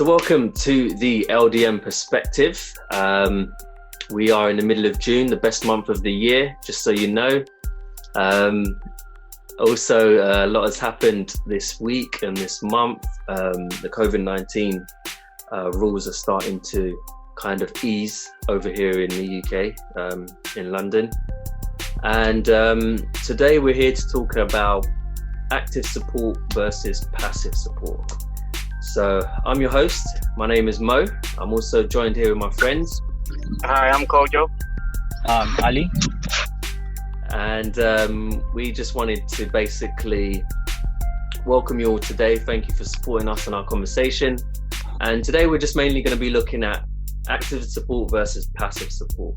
So welcome to the LDN Perspective. We are in the middle of June, the best month of the year, just so you know. Also, a lot has happened this week and this month. The COVID-19 rules are starting to kind of ease over here in the UK, in London. And today we're here to talk about active support versus passive support. So I'm your host. My name is Mo. I'm also joined here with my friends. Hi, I'm Kojo. Ali. And we just wanted to basically welcome you all today. Thank you for supporting us in our conversation. And today we're just mainly going to be looking at active support versus passive support.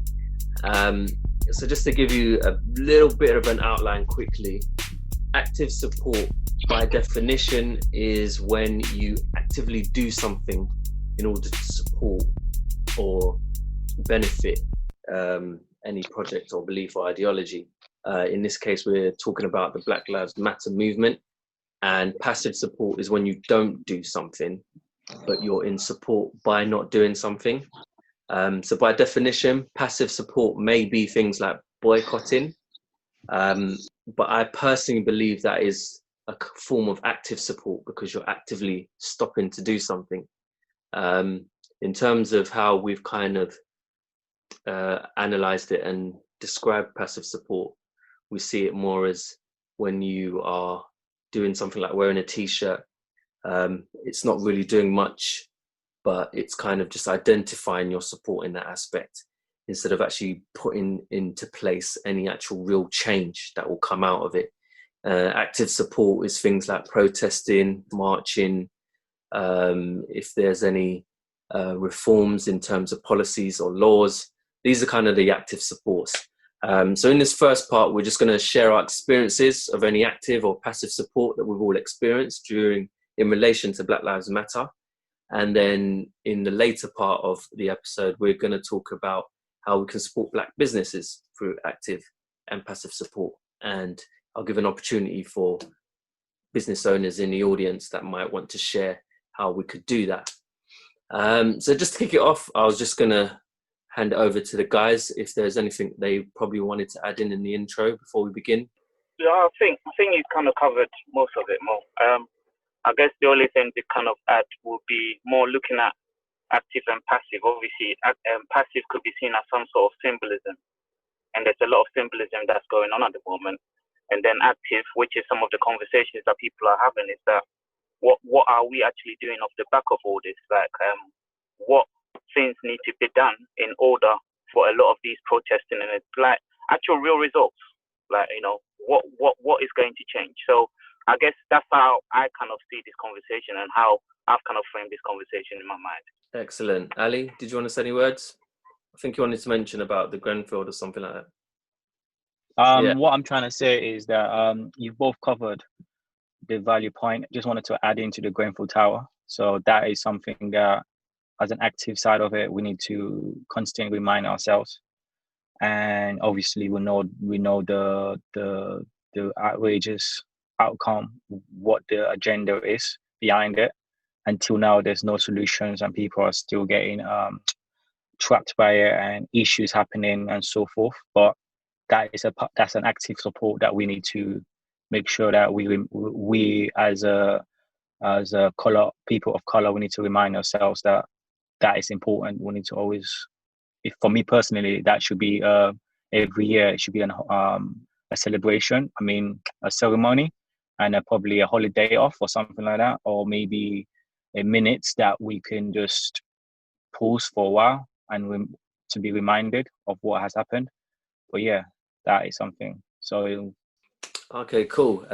So just to give you a little bit of an outline quickly, active support by definition is when you actively do something in order to support or benefit any project or belief or ideology. In this case, we're talking about the Black Lives Matter movement. And passive support is when you don't do something, but you're in support by not doing something. So by definition, passive support may be things like boycotting. But I personally believe that is a form of active support because you're actively stopping to do something. In terms of how we've kind of analyzed it and described passive support, we see it more as when you are doing something like wearing a t-shirt. It's not really doing much, but it's kind of just identifying your support in that aspect, instead of actually putting into place any actual real change that will come out of it. Active support is things like protesting, marching, if there's any reforms in terms of policies or laws. These are kind of the active supports. So in this first part, we're just going to share our experiences of any active or passive support that we've all experienced in relation to Black Lives Matter. And then in the later part of the episode, we're going to talk about how we can support Black businesses through active and passive support. And I'll give an opportunity for business owners in the audience that might want to share how we could do that. So just to kick it off, I was just going to hand it over to the guys if there's anything they probably wanted to add in the intro before we begin. Yeah, I think you kind of covered most of it, Mo. I guess the only thing to kind of add would be more looking at active and passive. Obviously, passive could be seen as some sort of symbolism, and there's a lot of symbolism that's going on at the moment. And then active, which is some of the conversations that people are having, is that what are we actually doing off the back of all this? Like, what things need to be done in order for a lot of these protesting, and it's like actual real results. Like, what is going to change? So I guess that's how I kind of see this conversation and how I've kind of framed this conversation in my mind. Excellent. Ali, did you want to say any words? I think you wanted to mention about the Grenfell or something like that. What I'm trying to say is that you've both covered the value point. Just wanted to add into the Grenfell Tower. So that is something that, as an active side of it, we need to constantly remind ourselves. And obviously, we know the outrageous outcome, what the agenda is behind it. Until now, there's no solutions, and people are still getting trapped by it, and issues happening and so forth. But that's an active support that we need to make sure that we as a people of color, we need to remind ourselves that is important. We need to always, for me personally, that should be every year. It should be a celebration. I mean, a ceremony and probably a holiday off or something like that, or maybe a minute that we can just pause for a while and to be reminded of what has happened. But yeah, that is something. So okay, cool.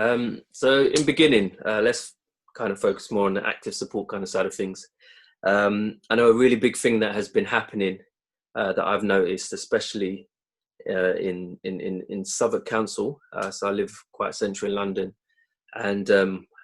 So in beginning, let's kind of focus more on the active support kind of side of things. I know a really big thing that has been happening that I've noticed, especially in Southwark Council. So I live quite central in London, and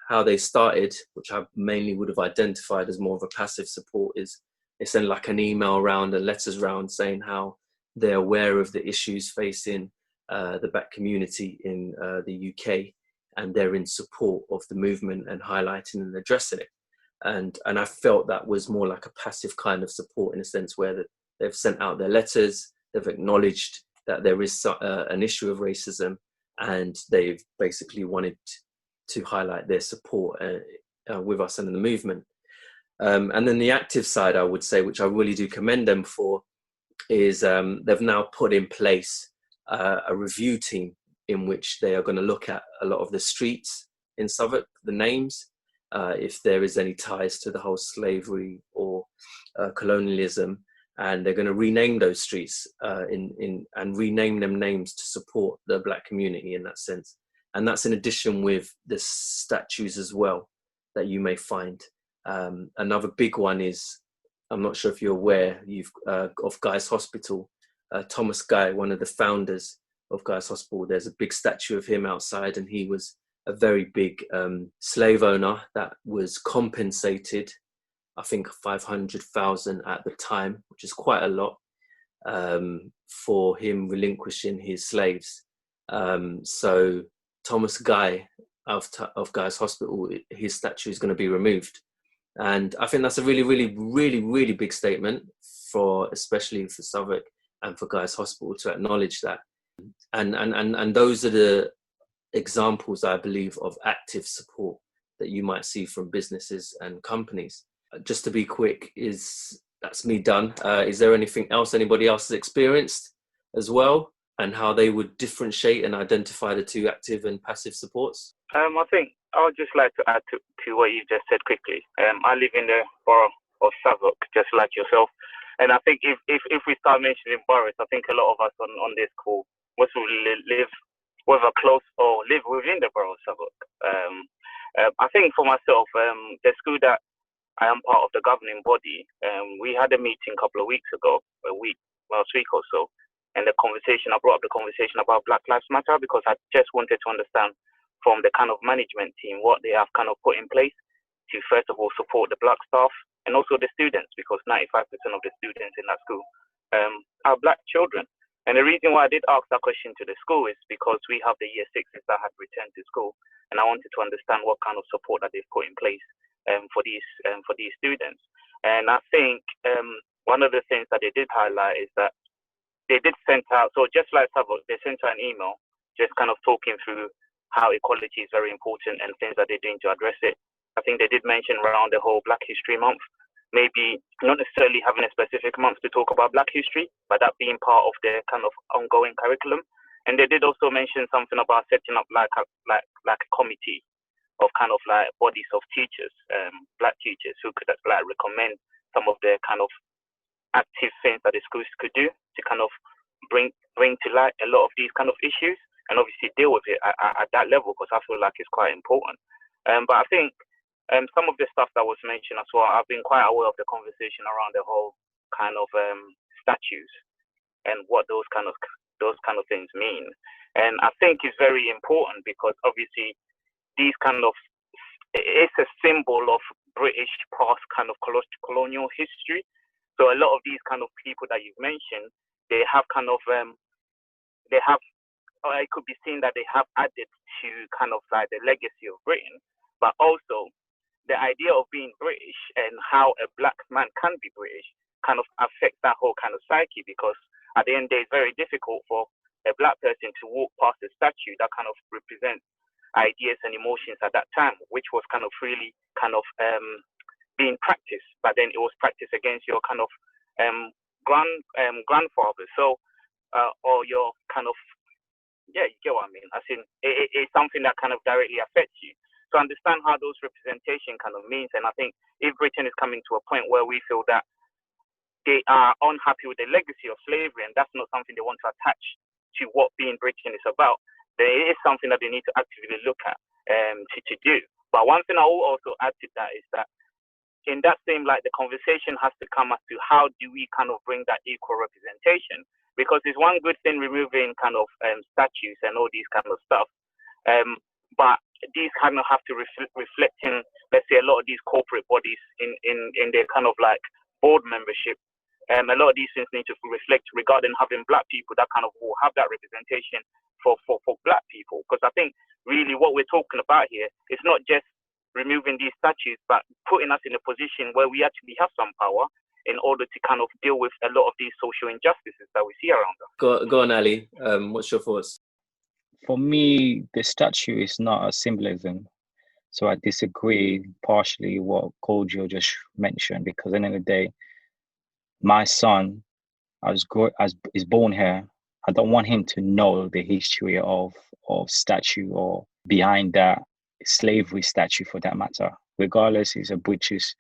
how they started, which I mainly would have identified as more of a passive support, is they send like an email around and letters around saying how they're aware of the issues facing the Black community in the UK, and they're in support of the movement and highlighting and addressing it. And I felt that was more like a passive kind of support, in a sense where they've sent out their letters, they've acknowledged that there is an issue of racism, and they've basically wanted to highlight their support with us and in the movement. And then the active side, I would say, which I really do commend them for, is they've now put in place a review team in which they are going to look at a lot of the streets in Southwark, the names, if there is any ties to the whole slavery or colonialism, and they're going to rename those streets and rename them names to support the Black community in that sense. And that's in addition with the statues as well that you may find. Another big one is, I'm not sure if you're aware, of Guy's Hospital. Thomas Guy, one of the founders of Guy's Hospital, there's a big statue of him outside, and he was a very big slave owner that was compensated, I think 500,000 at the time, which is quite a lot, for him relinquishing his slaves. So Thomas Guy of Guy's Hospital, his statue is going to be removed. And I think that's a really, really, really, really big statement especially for Southwark and for Guy's Hospital to acknowledge that. And those are the examples, I believe, of active support that you might see from businesses and companies. Just to be quick, that's me done. Is there anything else anybody else has experienced as well, and how they would differentiate and identify the two active and passive supports? I think I would just like to add to what you just said quickly. I live in the borough of Southwark, just like yourself. And I think if we start mentioning boroughs, I think a lot of us on this call must live whether close or live within the borough of Southwark. I think for myself, the school that I am part of, the governing body, we had a meeting a couple of weeks ago, last week or so, and I brought up the conversation about Black Lives Matter, because I just wanted to understand from the kind of management team what they have kind of put in place to, first of all, support the Black staff and also the students, because 95% of the students in that school are Black children. And the reason why I did ask that question to the school is because we have the year sixes that had returned to school, and I wanted to understand what kind of support that they've put in place for these students. And I think one of the things that they did highlight is that they did send out, so just like Southwark, they sent out an email just kind of talking through how equality is very important and things that they're doing to address it. I think they did mention around the whole Black History Month, maybe not necessarily having a specific month to talk about Black history, but that being part of their kind of ongoing curriculum. And they did also mention something about setting up like a committee of kind of like bodies of teachers, Black teachers, who could like recommend some of the kind of active things that the schools could do to kind of bring to light a lot of these kind of issues, and obviously deal with it at that level, because I feel like it's quite important. But I think some of the stuff that was mentioned as well, I've been quite aware of the conversation around the whole kind of statues and what those kind of things mean. And I think it's very important because obviously these kind of, it's a symbol of British past kind of colonial history. So a lot of these kind of people that you've mentioned, they have kind of, it could be seen that they have added to kind of like the legacy of Britain, but also the idea of being British and how a Black man can be British kind of affects that whole kind of psyche, because at the end of the day, it's very difficult for a Black person to walk past a statue that kind of represents ideas and emotions at that time, which was kind of really kind of being practiced, but then it was practiced against your kind of grandfather. So, or your kind of, yeah, you get what I mean. I think it's something that kind of directly affects you. So understand how those representation kind of means. And I think if Britain is coming to a point where we feel that they are unhappy with the legacy of slavery, and that's not something they want to attach to what being Britain is about, then it is something that they need to actively look at to do. But one thing I will also add to that is that in that same light, the conversation has to come as to how do we kind of bring that equal representation? Because it's one good thing removing kind of statues and all these kind of stuff, but these kind of have to reflect in, let's say, a lot of these corporate bodies in their kind of like board membership. A lot of these things need to reflect regarding having Black people that kind of will have that representation for Black people. Because I think really what we're talking about here is not just removing these statues, but putting us in a position where we actually have some power in order to kind of deal with a lot of these social injustices that we see around us. Go on, Ali. What's your thoughts? For me, the statue is not a symbolism. So I disagree partially what Kojo just mentioned, because at the end of the day, my son, as is born here, I don't want him to know the history of statue or behind that slavery statue for that matter. Regardless, it's a British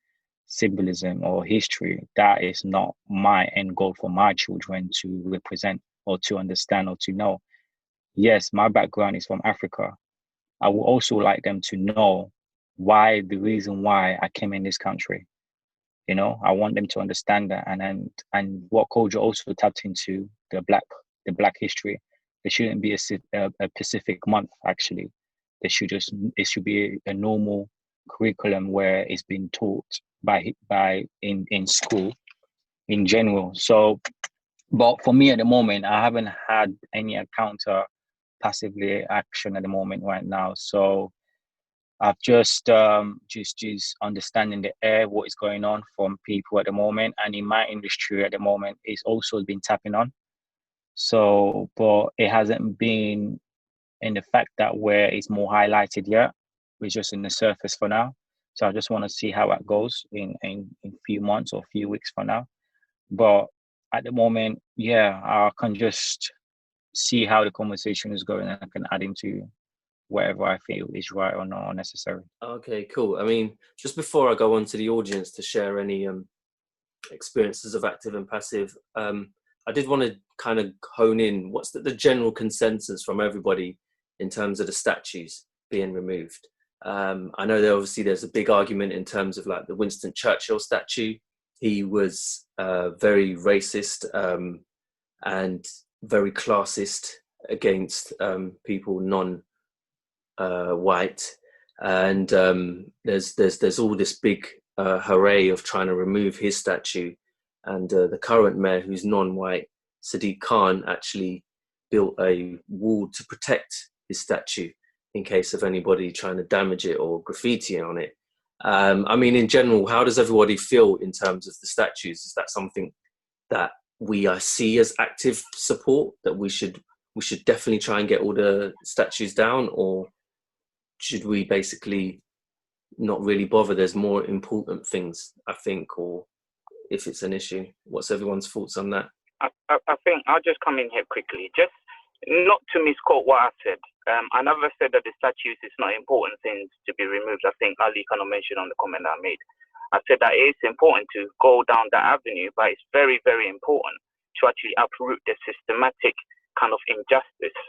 symbolism or history. That is not my end goal for my children to represent or to understand or to know. Yes, my background is from Africa. I would also like them to know the reason why I came in this country. You know, I want them to understand that, and what Kojo also tapped into the black history. There shouldn't be a Pacific month. Actually, it should be a normal curriculum where it's been taught in school in general. So, but for me at the moment, I haven't had any encounter passively action at the moment right now. So I've just understanding the air, what is going on from people at the moment, and in my industry at the moment, it's also been tapping on. So, but it hasn't been in the fact that where it's more highlighted yet. We're just in the surface for now. So I just want to see how it goes in few months or few weeks from now. But at the moment, yeah, I can just see how the conversation is going, and I can add into whatever I feel is right or not necessary. Okay, cool. I mean, just before I go on to the audience to share any experiences of active and passive, I did want to kind of hone in what's the general consensus from everybody in terms of the statues being removed. I know there's a big argument in terms of like the Winston Churchill statue. He was very racist and very classist against people non-white, and there's all this big hooray of trying to remove his statue. And the current mayor, who's non-white, Sadiq Khan, actually built a wall to protect his statue in case of anybody trying to damage it or graffiti on it. I mean, in general, how does everybody feel in terms of the statues? Is that something that we see as active support, that we should definitely try and get all the statues down, or should we basically not really bother? There's more important things, I think, or if it's an issue. What's everyone's thoughts on that? I think I'll just come in here quickly, just not to misquote what I said. I never said that the statues is not important things to be removed. I think Ali kind of mentioned on the comment I made. I said that it's important to go down that avenue, but it's very, very important to actually uproot the systematic kind of injustice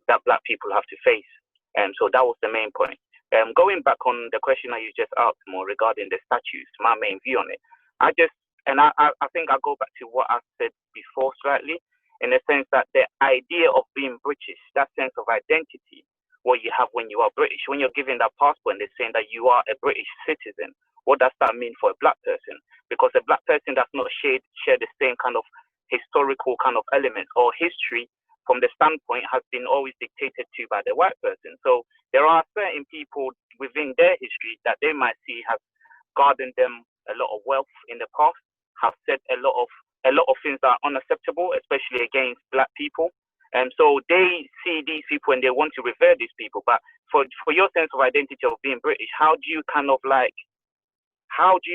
that Black people have to face. So that was the main point. Going back on the question that you just asked more regarding the statues, my main view on it, I think I'll go back to what I said before slightly, in the sense that the idea of being British, that sense of identity, what you have when you are British, when you're given that passport and they're saying that you are a British citizen, what does that mean for a Black person? Because a Black person does not share the same kind of historical kind of elements or history from the standpoint has been always dictated to by the white person. So there are certain people within their history that they might see have garnered them a lot of wealth in the past, have said a lot of things that are unacceptable, especially against Black people. And so they see these people and they want to revere these people. But for your sense of identity of being British, how do you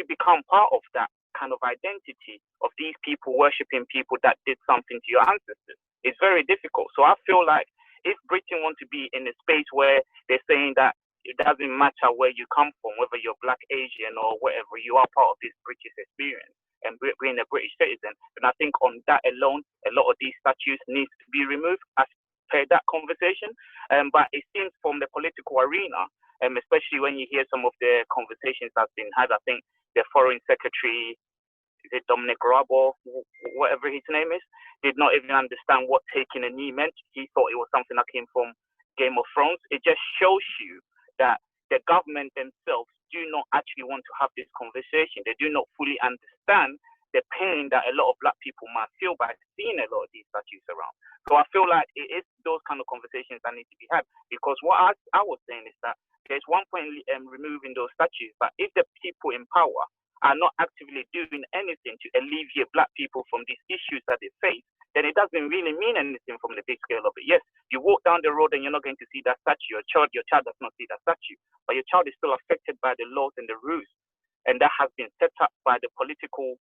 become part of that kind of identity of these people worshipping people that did something to your ancestors? It's very difficult. So I feel like if Britain want to be in a space where they're saying that it doesn't matter where you come from, whether you're Black, Asian, or whatever, you are part of this British experience and being a British citizen. And I think on that alone, a lot of these statues need to be removed as per that conversation. But it seems from the political arena, especially when you hear some of the conversations that's been had, I think the Foreign Secretary, is it Dominic Raab or whatever his name is, did not even understand what taking a knee meant. He thought it was something that came from Game of Thrones. It just shows you that the government themselves do not actually want to have this conversation. They do not fully understand the pain that a lot of black people might feel by seeing a lot of these statues around. So I feel like it is those kind of conversations that need to be had, because what I was saying is that there's one point removing those statues, but if the people in power are not actively doing anything to alleviate black people from these issues that they face, then it doesn't really mean anything from the big scale of it. Yes, you walk down the road and you're not going to see that statue. Your child does not see that statue, but your child is still affected by the laws and the rules, and that has been set up by the political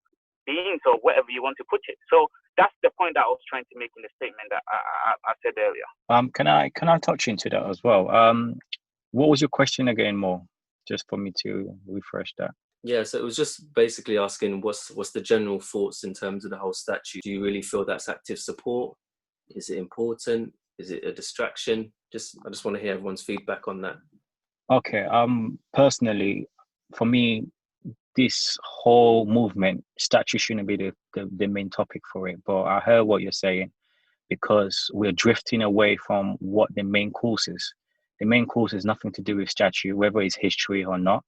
beings or whatever you want to put it. So that's the point that I was trying to make in the statement that I said earlier. Can I touch into that as well? What was your question again, more, just for me to refresh that? Yeah, so it was just basically asking what's the general thoughts in terms of the whole statue. Do you really feel that's active support? Is it important? Is it a distraction? I just want to hear everyone's feedback on that. Okay. Personally, for me, this whole movement, statue shouldn't be the main topic for it. But I heard what you're saying, because we're drifting away from what the main course is. The main course is nothing to do with statue, whether it's history or not.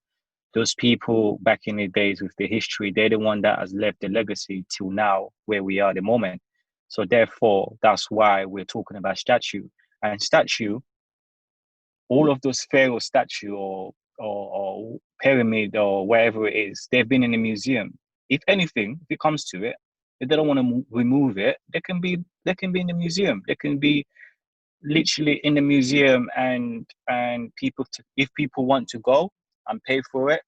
Those people back in the days with the history, they're the one that has left the legacy till now where we are at the moment. So therefore, that's why we're talking about statue. And statue, all of those pharaoh statue or pyramid or wherever it is, they've been in a museum. If anything, if it comes to it, if they don't want to remove it, they can be in the museum. They can be literally in the museum, and if people want to go and pay for it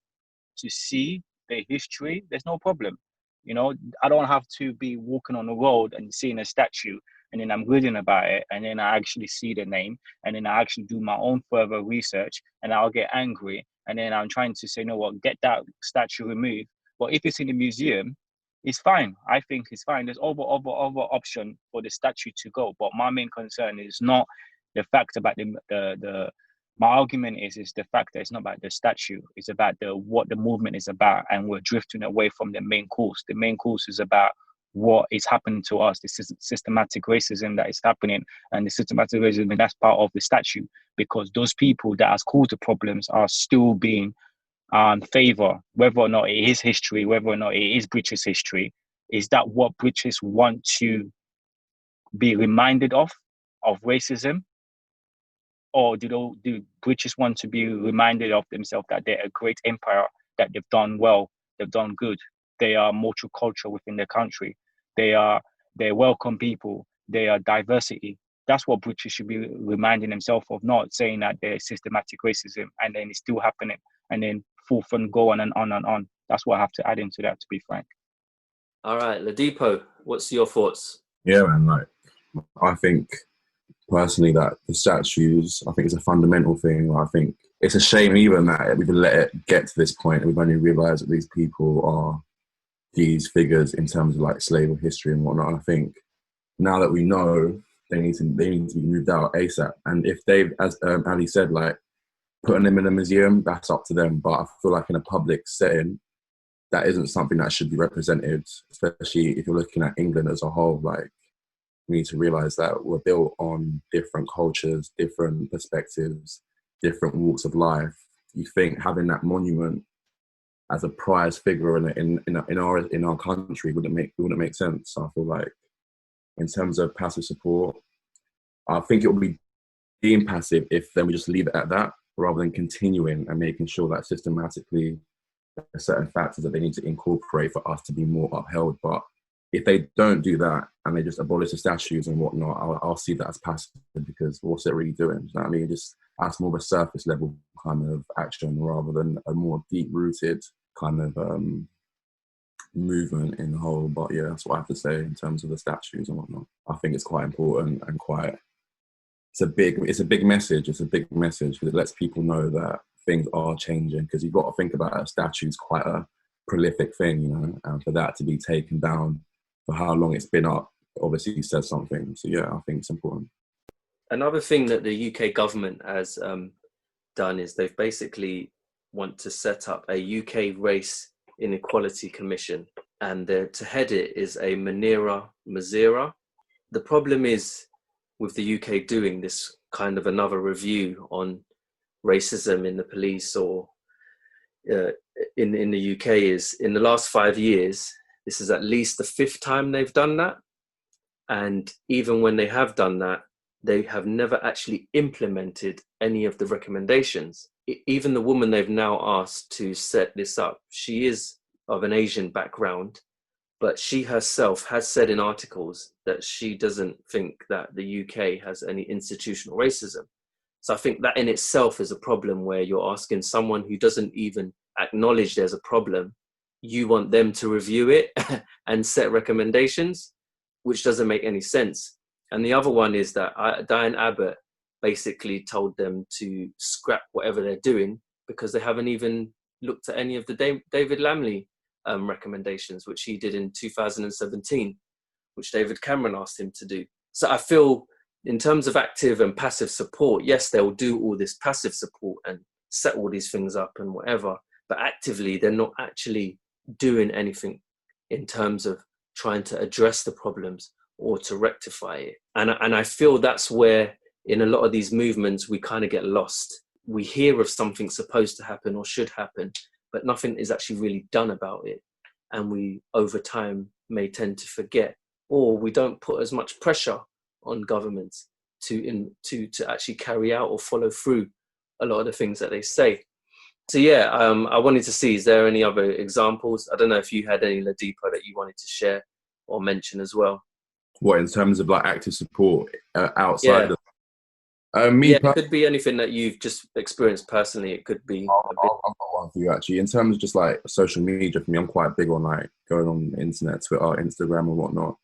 to see their history, there's no problem. You know, I don't have to be walking on the road and seeing a statue and then I'm reading about it and then I actually see the name and then I actually do my own further research and I'll get angry and then I'm trying to say, no, what, get that statue removed. But if it's in the museum, it's fine. I think it's fine. There's other option for the statue to go. But my main concern is not the fact about the my argument is the fact that it's not about the statue. It's about what the movement is about, and we're drifting away from the main course. The main course is about what is happening to us, the systematic racism that is happening, and the systematic racism that's part of the statue, because those people that has caused the problems are still being favor, whether or not it is history, whether or not it is British history. Is that what British want to be reminded of racism? Or do British want to be reminded of themselves that they're a great empire, that they've done well, they've done good, they are multicultural within their country, they're welcome people, they are diversity? That's what British should be reminding themselves of, not saying that there's systematic racism and then it's still happening and then forth and go on and on and on. That's what I have to add into that, to be frank. All right, Ladipo, what's your thoughts? Yeah, man, like, I think personally that the statues, I think it's a fundamental thing. I think it's a shame even that we've let it get to this point and we've only realised that these people are these figures in terms of like slavery history and whatnot. And I think now that we know, they need to be moved out ASAP. And if they've, as Ali said, like putting them in a museum, that's up to them. But I feel like in a public setting, that isn't something that should be represented, especially if you're looking at England as a whole. Like, we need to realise that we're built on different cultures, different perspectives, different walks of life. You think having that monument as a prized figure in our country wouldn't make sense. So I feel like in terms of passive support, I think it would be being passive if then we just leave it at that, rather than continuing and making sure that systematically there are certain factors that they need to incorporate for us to be more upheld. But if they don't do that and they just abolish the statues and whatnot, I'll see that as passive, because what's it really doing? You know what I mean? Just that's more of a surface level kind of action rather than a more deep rooted kind of movement in the whole. But yeah, that's what I have to say in terms of the statues and whatnot. I think it's quite important and it's a big message. It's a big message because it lets people know that things are changing, because you've got to think about a statue is quite a prolific thing, you know, and for that to be taken down for how long it's been up obviously says something. So yeah, I think it's important. Another thing that the UK government has done is they've basically want to set up a UK Race Inequality Commission, and to head it is a Munira Mazira. The problem is with the UK doing this kind of another review on racism in the police or in the UK is in the last 5 years, this is at least the 5th time they've done that. And even when they have done that, they have never actually implemented any of the recommendations. Even the woman they've now asked to set this up, she is of an Asian background, but she herself has said in articles that she doesn't think that the UK has any institutional racism. So I think that in itself is a problem, where you're asking someone who doesn't even acknowledge there's a problem, you want them to review it and set recommendations, which doesn't make any sense. And the other one is that Diane Abbott basically told them to scrap whatever they're doing because they haven't even looked at any of the David Lamley recommendations, which he did in 2017, which David Cameron asked him to do. So I feel in terms of active and passive support, yes, they'll do all this passive support and set all these things up and whatever, but actively they're not actually doing anything in terms of trying to address the problems or to rectify it. And I feel that's where in a lot of these movements we kind of get lost. We hear of something supposed to happen or should happen, but nothing is actually really done about it. And we, over time, may tend to forget, or we don't put as much pressure on governments to actually carry out or follow through a lot of the things that they say. So yeah, I wanted to see, is there any other examples? I don't know if you had any, Ladipo, that you wanted to share or mention as well. What, in terms of like active support outside of it could be anything that you've just experienced personally. It could be I've got one for you actually. In terms of just like social media, for me, I'm quite big on like going on the internet, Twitter, Instagram and whatnot.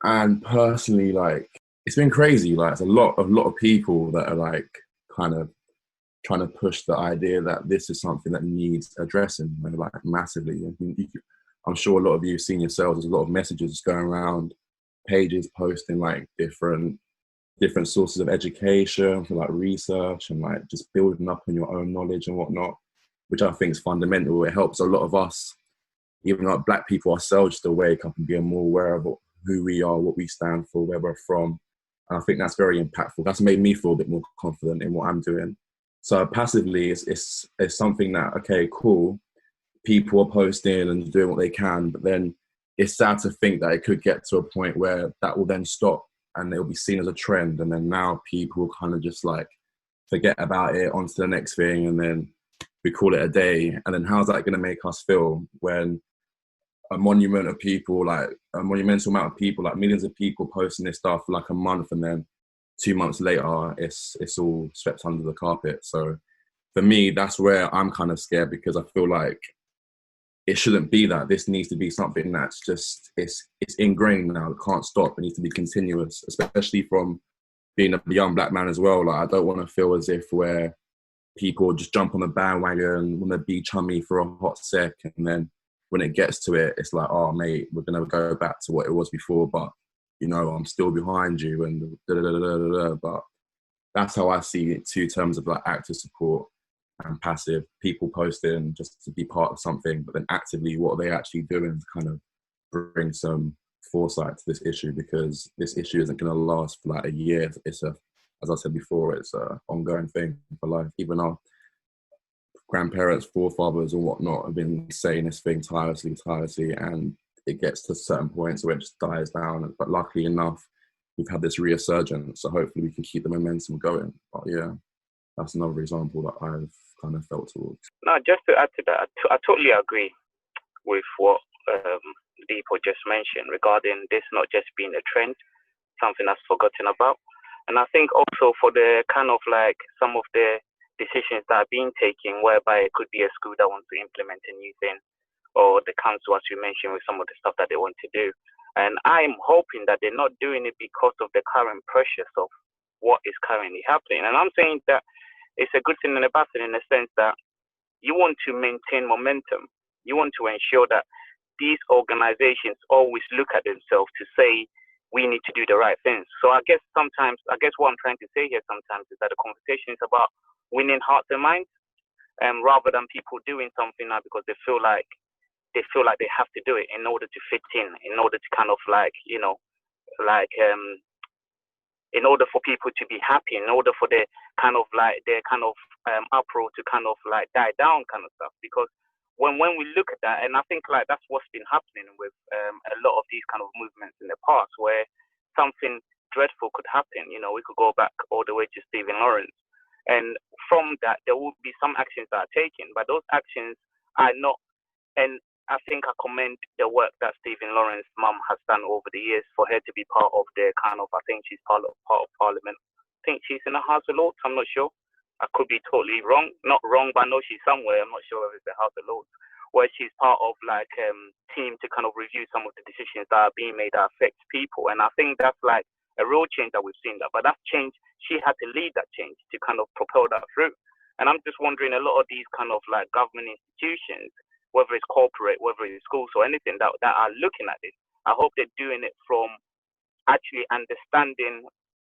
And personally, like, it's been crazy. Like, it's a lot of people that are like kind of trying to push the idea that this is something that needs addressing, like massively. I'm sure a lot of you have seen yourselves, there's a lot of messages going around, pages posting like different sources of education for like research and like just building up on your own knowledge and whatnot, which I think is fundamental. It helps a lot of us, even like Black people ourselves, to wake up and be more aware of who we are, what we stand for, where we're from. And I think that's very impactful. That's made me feel a bit more confident in what I'm doing. So passively, it's something that, okay, cool, people are posting and doing what they can, but then it's sad to think that it could get to a point where that will then stop and it'll be seen as a trend. And then now people kind of just like forget about it, onto the next thing, and then we call it a day. And then how's that going to make us feel when a monumental amount of people, like millions of people posting this stuff for like a month, and then 2 months later, it's all swept under the carpet. So for me, that's where I'm kind of scared, because I feel like it shouldn't be that. This needs to be something that's just, it's ingrained now. It can't stop. It needs to be continuous, especially from being a young Black man as well. Like, I don't want to feel as if where people just jump on the bandwagon, want to be chummy for a hot sec, and then when it gets to it, it's like, oh mate, we're gonna go back to what it was before, but you know, I'm still behind you, and da da da da da. But that's how I see it too, in terms of like active support and passive, people posting just to be part of something, but then actively what are they actually doing to kind of bring some foresight to this issue, because this issue isn't going to last for like a year. It's as I said before, it's an ongoing thing for life. Even our grandparents, forefathers and whatnot have been saying this thing tirelessly, and it gets to certain points where it just dies down. But luckily enough, we've had this resurgence, so hopefully we can keep the momentum going. But yeah, that's another example that I've kind of felt towards. No, just to add to that, I totally agree with what Deepo just mentioned regarding this not just being a trend, something that's forgotten about. And I think also for the kind of like some of the decisions that are being taken, whereby it could be a school that wants to implement a new thing, or the council, as you mentioned, with some of the stuff that they want to do. And I'm hoping that they're not doing it because of the current pressures of what is currently happening. And I'm saying that it's a good thing and a bad thing, in the sense that you want to maintain momentum. You want to ensure that these organizations always look at themselves to say, we need to do the right things. So I guess what I'm trying to say here sometimes is that the conversation is about winning hearts and minds, rather than people doing something now because they feel like they have to do it in order to fit in order to kind of like, you know, like in order for people to be happy, in order for their kind of uproar to kind of like die down kind of stuff. Because when we look at that, and I think like that's what's been happening with a lot of these kind of movements in the past, where something dreadful could happen. You know, we could go back all the way to Stephen Lawrence, and from that there will be some actions that are taken, but those actions are not. And I think I commend the work that Stephen Lawrence's mum has done over the years for her to be part of the kind of, I think she's part of Parliament. I think she's in the House of Lords. I'm not sure. I could be totally wrong. Not wrong, but I know she's somewhere. I'm not sure if it's the House of Lords, where she's part of like team to kind of review some of the decisions that are being made that affect people. And I think that's like a real change that we've seen that. But that change, she had to lead that change to kind of propel that through. And I'm just wondering, a lot of these kind of like government institutions, whether it's corporate, whether it's schools or anything that are looking at this, I hope they're doing it from actually understanding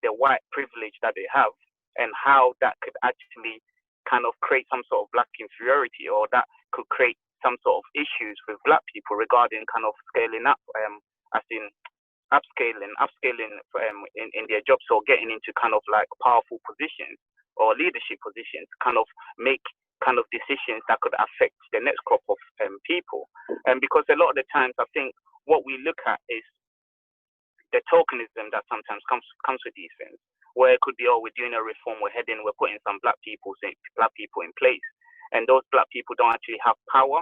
the white privilege that they have and how that could actually kind of create some sort of black inferiority, or that could create some sort of issues with black people regarding kind of scaling up, as in upscaling in their jobs, or getting into kind of like powerful positions or leadership positions, kind of make kind of decisions that could affect the next crop of people. And because a lot of the times, I think what we look at is the tokenism that sometimes comes with these things, where it could be, oh, we're doing a reform, we're putting some black people in place, and those black people don't actually have power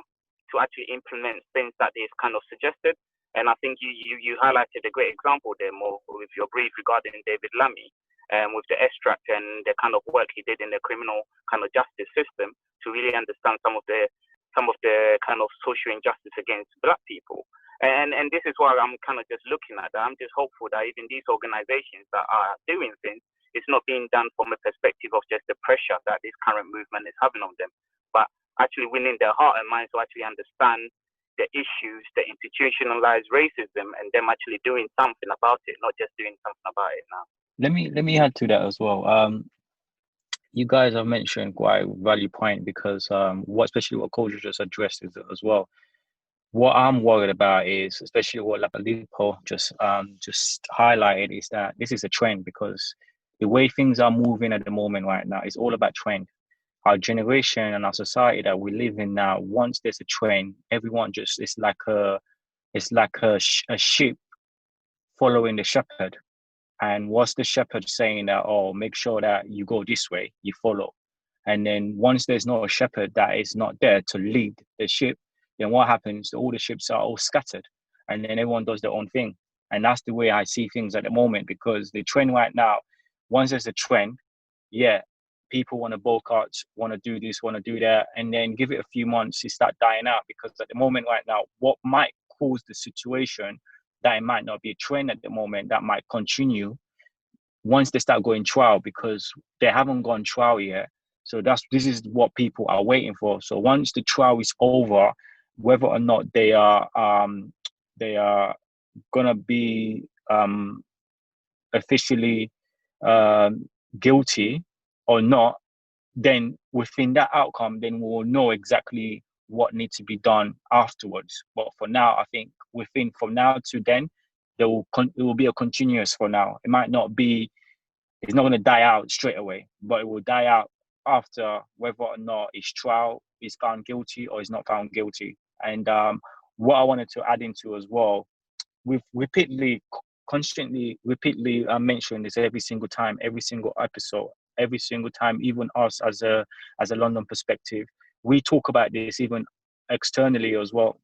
to actually implement things that they've kind of suggested. And I think you highlighted a great example there, more with your brief regarding David Lammy, with the extract and the kind of work he did in the criminal kind of justice system to really understand some of the kind of social injustice against black people. And this is why I'm kind of just looking at that. I'm just hopeful that even these organizations that are doing things, it's not being done from a perspective of just the pressure that this current movement is having on them, but actually winning their heart and mind to actually understand the issues, the institutionalized racism, and them actually doing something about it, not just doing something about it now. Let me add to that as well. You guys have mentioned quite a value point, because especially what Culture just addressed is as well. What I'm worried about is, especially what Lippo just highlighted, is that this is a trend, because the way things are moving at the moment right now is all about trend. Our generation and our society that we live in now, once there's a trend, everyone just, it's like a sheep following the shepherd. And what's the shepherd saying? That, oh, make sure that you go this way, you follow. And then once there's not a shepherd that is not there to lead the sheep, then what happens? All the ships are all scattered, and then everyone does their own thing. And that's the way I see things at the moment, because the trend right now, once there's a trend, yeah, people want to boycott, want to do this, want to do that, and then give it a few months, it start dying out. Because at the moment right now, what might cause the situation that it might not be a trend at the moment, that might continue once they start going trial, because they haven't gone trial yet. So this is what people are waiting for. So once the trial is over, whether or not they are gonna be officially guilty or not, then within that outcome, then we'll know exactly what needs to be done afterwards. But for now, I think from now to then, it will be a continuous for now. It might not be, it's not going to die out straight away, but it will die out after whether or not his trial is found guilty or is not found guilty. And what I wanted to add into as well, we've constantly mentioned this every single time, every single episode, every single time, even us as a London perspective, we talk about this even externally as well.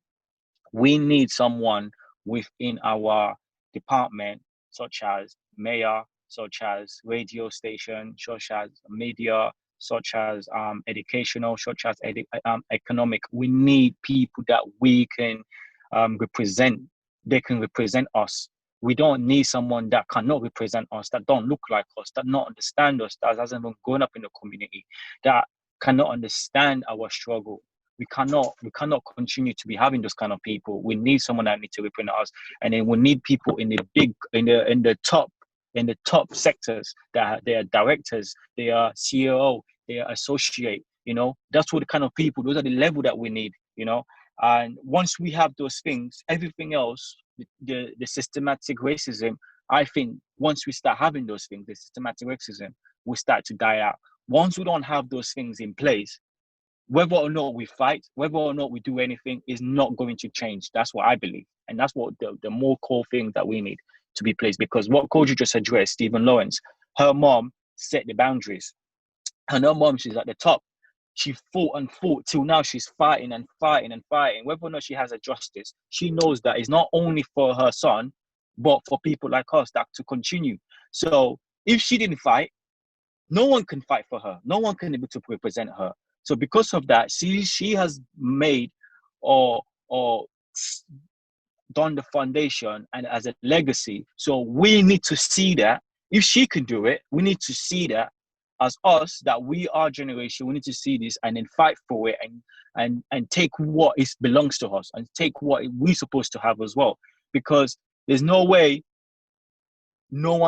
We need someone within our department, such as mayor, such as radio station, such as media, such as educational, such as economic. We need people that we can represent. They can represent us. We don't need someone that cannot represent us, that don't look like us, that not understand us, that hasn't even grown up in the community, that cannot understand our struggle. We cannot continue to be having those kind of people. We need someone that needs to represent us, and then we need people in the top sectors, that they are directors, they are CEO, they are associate. That's what the kind of people. Those are the level that we need. And once we have those things, everything else, the systematic racism, I think once we start having those things, the systematic racism will start to die out. Once we don't have those things in place, whether or not we fight, whether or not we do anything, is not going to change. That's what I believe. And that's what the more core thing that we need to be placed. Because what Koji just addressed, Stephen Lawrence, her mom set the boundaries. And her mom, she's at the top. She fought and fought till now. She's fighting and fighting and fighting. Whether or not she has a justice, she knows that it's not only for her son, but for people like us that to continue. So if she didn't fight, no one can fight for her. No one can be able to represent her. So because of that, she has made or done the foundation and as a legacy. So we need to see that. If she can do it, we need to see that as us, that we are generation. We need to see this and then fight for it and take what is belongs to us and take what we're supposed to have as well. Because there's no way, no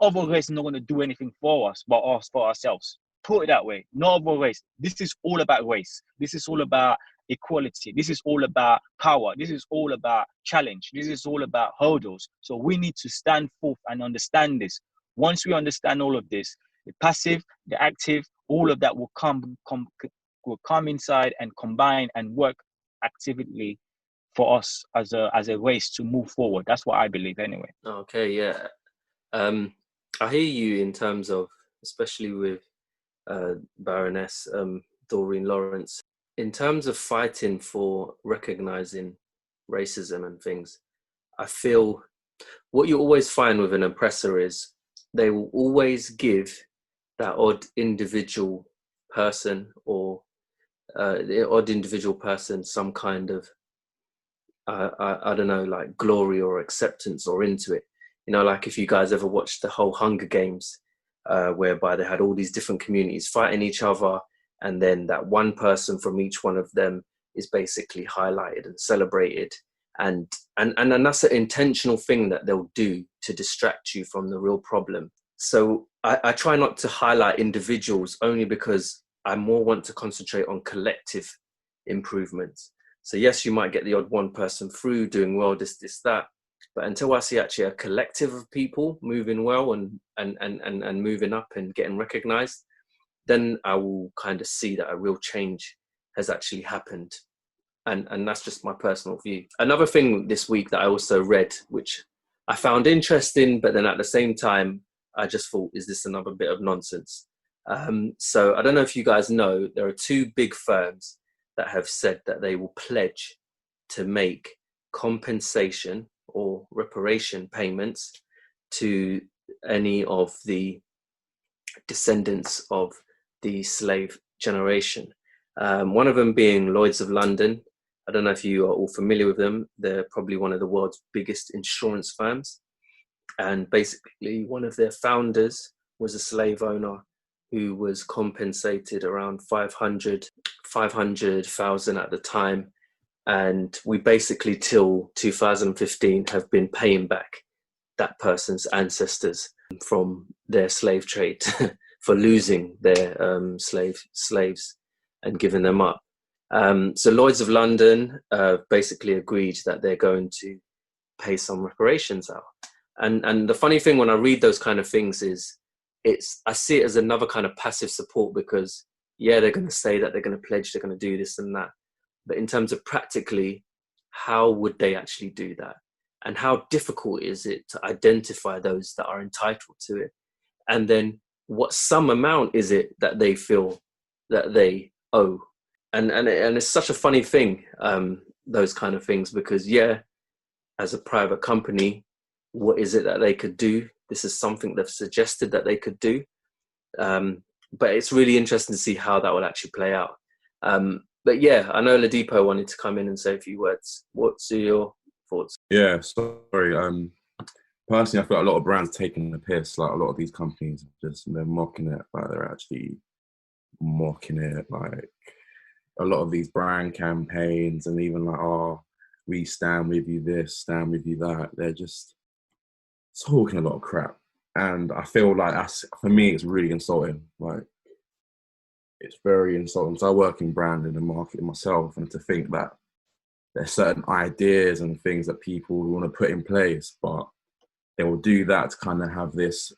other race is not going to do anything for us but us for ourselves. Put it that way. No other race. This is all about race. This is all about equality. This is all about power. This is all about challenge. This is all about hurdles. So we need to stand forth and understand this. Once we understand all of this, the passive, the active, all of that will come inside and combine and work actively for us as a race to move forward. That's what I believe anyway. Okay, yeah. I hear you in terms of, especially with Baroness Doreen Lawrence, in terms of fighting for recognizing racism and things. I feel what you always find with an oppressor is they will always give that odd individual person or the odd individual person some kind of I don't know, like glory or acceptance or into it. You know, like if you guys ever watched the whole Hunger Games, whereby they had all these different communities fighting each other, and then that one person from each one of them is basically highlighted and celebrated, and that's an intentional thing that they'll do to distract you from the real problem. So I try not to highlight individuals only because I more want to concentrate on collective improvements. So yes, you might get the odd one person through doing well, this, that. But until I see actually a collective of people moving well and moving up and getting recognized, then I will kind of see that a real change has actually happened. And that's just my personal view. Another thing this week that I also read, which I found interesting, but then at the same time, I just thought, is this another bit of nonsense? So I don't know if you guys know, there are two big firms that have said that they will pledge to make compensation or reparation payments to any of the descendants of the slave generation. One of them being Lloyd's of London. I don't know if you are all familiar with them. They're probably one of the world's biggest insurance firms. And basically one of their founders was a slave owner who was compensated around 500,000 at the time. And we basically, till 2015, have been paying back that person's ancestors from their slave trade for losing their slaves and giving them up. So Lloyd's of London basically agreed that they're going to pay some reparations out. And the funny thing when I read those kind of things is, I see it as another kind of passive support, because yeah, they're going to say that they're going to pledge, they're going to do this and that. But in terms of practically, how would they actually do that? And how difficult is it to identify those that are entitled to it? And then what sum amount is it that they feel that they owe? And it's such a funny thing, those kind of things, because yeah, as a private company, what is it that they could do? This is something they've suggested that they could do. But it's really interesting to see how that will actually play out. But yeah, I know Ladipo wanted to come in and say a few words. What's your thoughts? Yeah, sorry. Personally, I feel like a lot of brands taking the piss. Like a lot of these companies, they're mocking it. Like they're actually mocking it. Like a lot of these brand campaigns, and even like, oh, we stand with you this, stand with you that. They're just talking a lot of crap. And I feel like for me, it's really insulting. Like, it's very insulting. So I work in branding and marketing myself, and to think that there's certain ideas and things that people want to put in place, but they will do that to kind of have this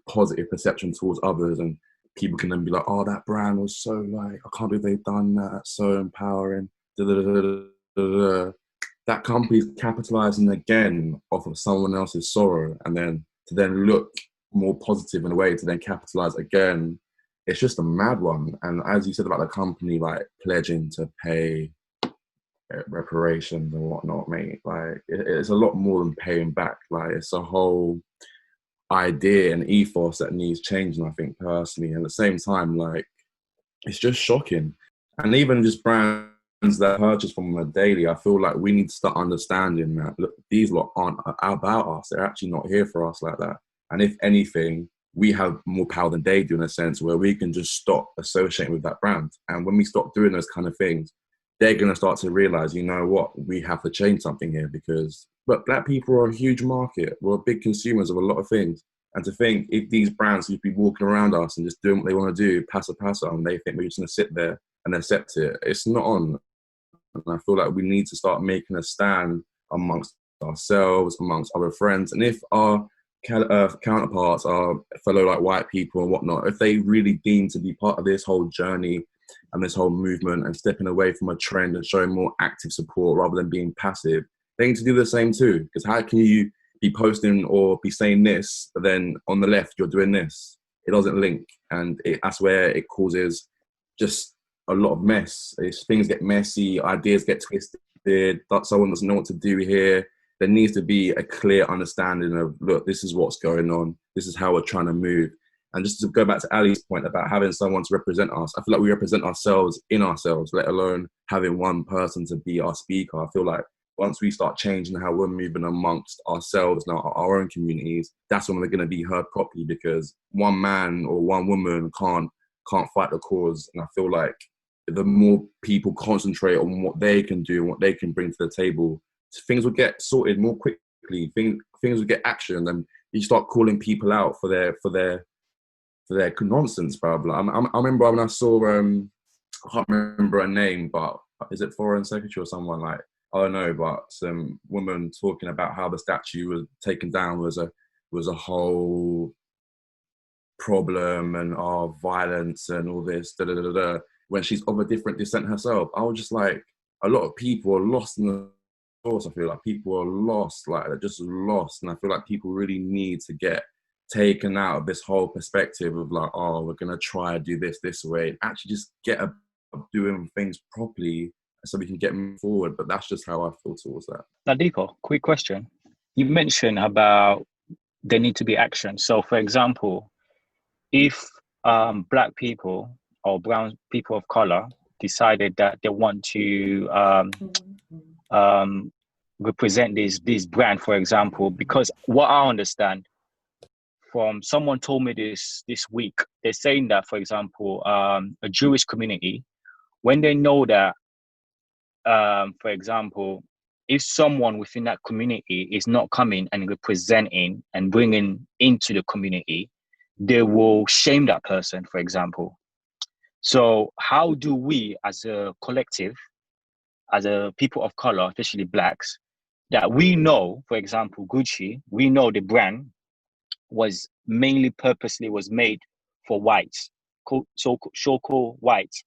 positive perception towards others and people can then be like, oh, that brand was so like, I can't believe they've done that, so empowering. Da, da, da, da, da, da. That company's capitalizing again off of someone else's sorrow, and then to then look more positive in a way to then capitalize again. It's just a mad one. And as you said about the company like pledging to pay reparations and whatnot, mate, like it's a lot more than paying back. Like it's a whole idea and ethos that needs changing, I think, personally. And at the same time, like it's just shocking. And even just brands that purchase from them daily, I feel like we need to start understanding that, look, these lot aren't about us. They're actually not here for us like that. And if anything, we have more power than they do, in a sense where we can just stop associating with that brand. And when we stop doing those kind of things, they're going to start to realize, you know what, we have to change something here, because but black people are a huge market. We're big consumers of a lot of things. And to think if these brands would be walking around us and just doing what they want to do, passa, and they think we're just going to sit there and accept it, it's not on. And I feel like we need to start making a stand amongst ourselves, amongst other friends. And if our counterparts are fellow like white people and whatnot, if they really deem to be part of this whole journey and this whole movement and stepping away from a trend and showing more active support rather than being passive, they need to do the same too. Because how can you be posting or be saying this, but then on the left you're doing this? It doesn't link, and that's where it causes just a lot of mess. Things get messy, ideas get twisted, someone doesn't know what to do here. There needs to be a clear understanding of, look, this is what's going on, this is how we're trying to move. And just to go back to Ali's point about having someone to represent us, I feel like we represent ourselves in ourselves, let alone having one person to be our speaker. I feel like once we start changing how we're moving amongst ourselves and our own communities, that's when we're going to be heard properly, because one man or one woman can't fight the cause. And I feel like the more people concentrate on what they can do and what they can bring to the table, things will get sorted more quickly. Things will get action, and you start calling people out for their nonsense, blah blah. I remember when I saw I can't remember her name, but is it Foreign Secretary or someone like, I don't know, but some woman talking about how the statue was taken down was a whole problem and violence and all this when she's of a different descent herself. I was just like, a lot of people are lost in the course. I feel like people are lost, like they're just lost, and I feel like people really need to get taken out of this whole perspective of like, oh, we're gonna try to do this way, and actually just get doing things properly so we can get forward. But that's just how I feel towards that. Nadipo, quick question. You mentioned about there need to be action. So, for example, if black people or brown people of color decided that they want to represent this brand, for example, because what I understand from someone told me this week, they're saying that, for example, a Jewish community, when they know that, for example, if someone within that community is not coming and representing and bringing into the community, they will shame that person, for example. So how do we as a collective, as a people of color, especially blacks, that we know, for example, Gucci, we know the brand was mainly purposely was made for whites, so-called whites.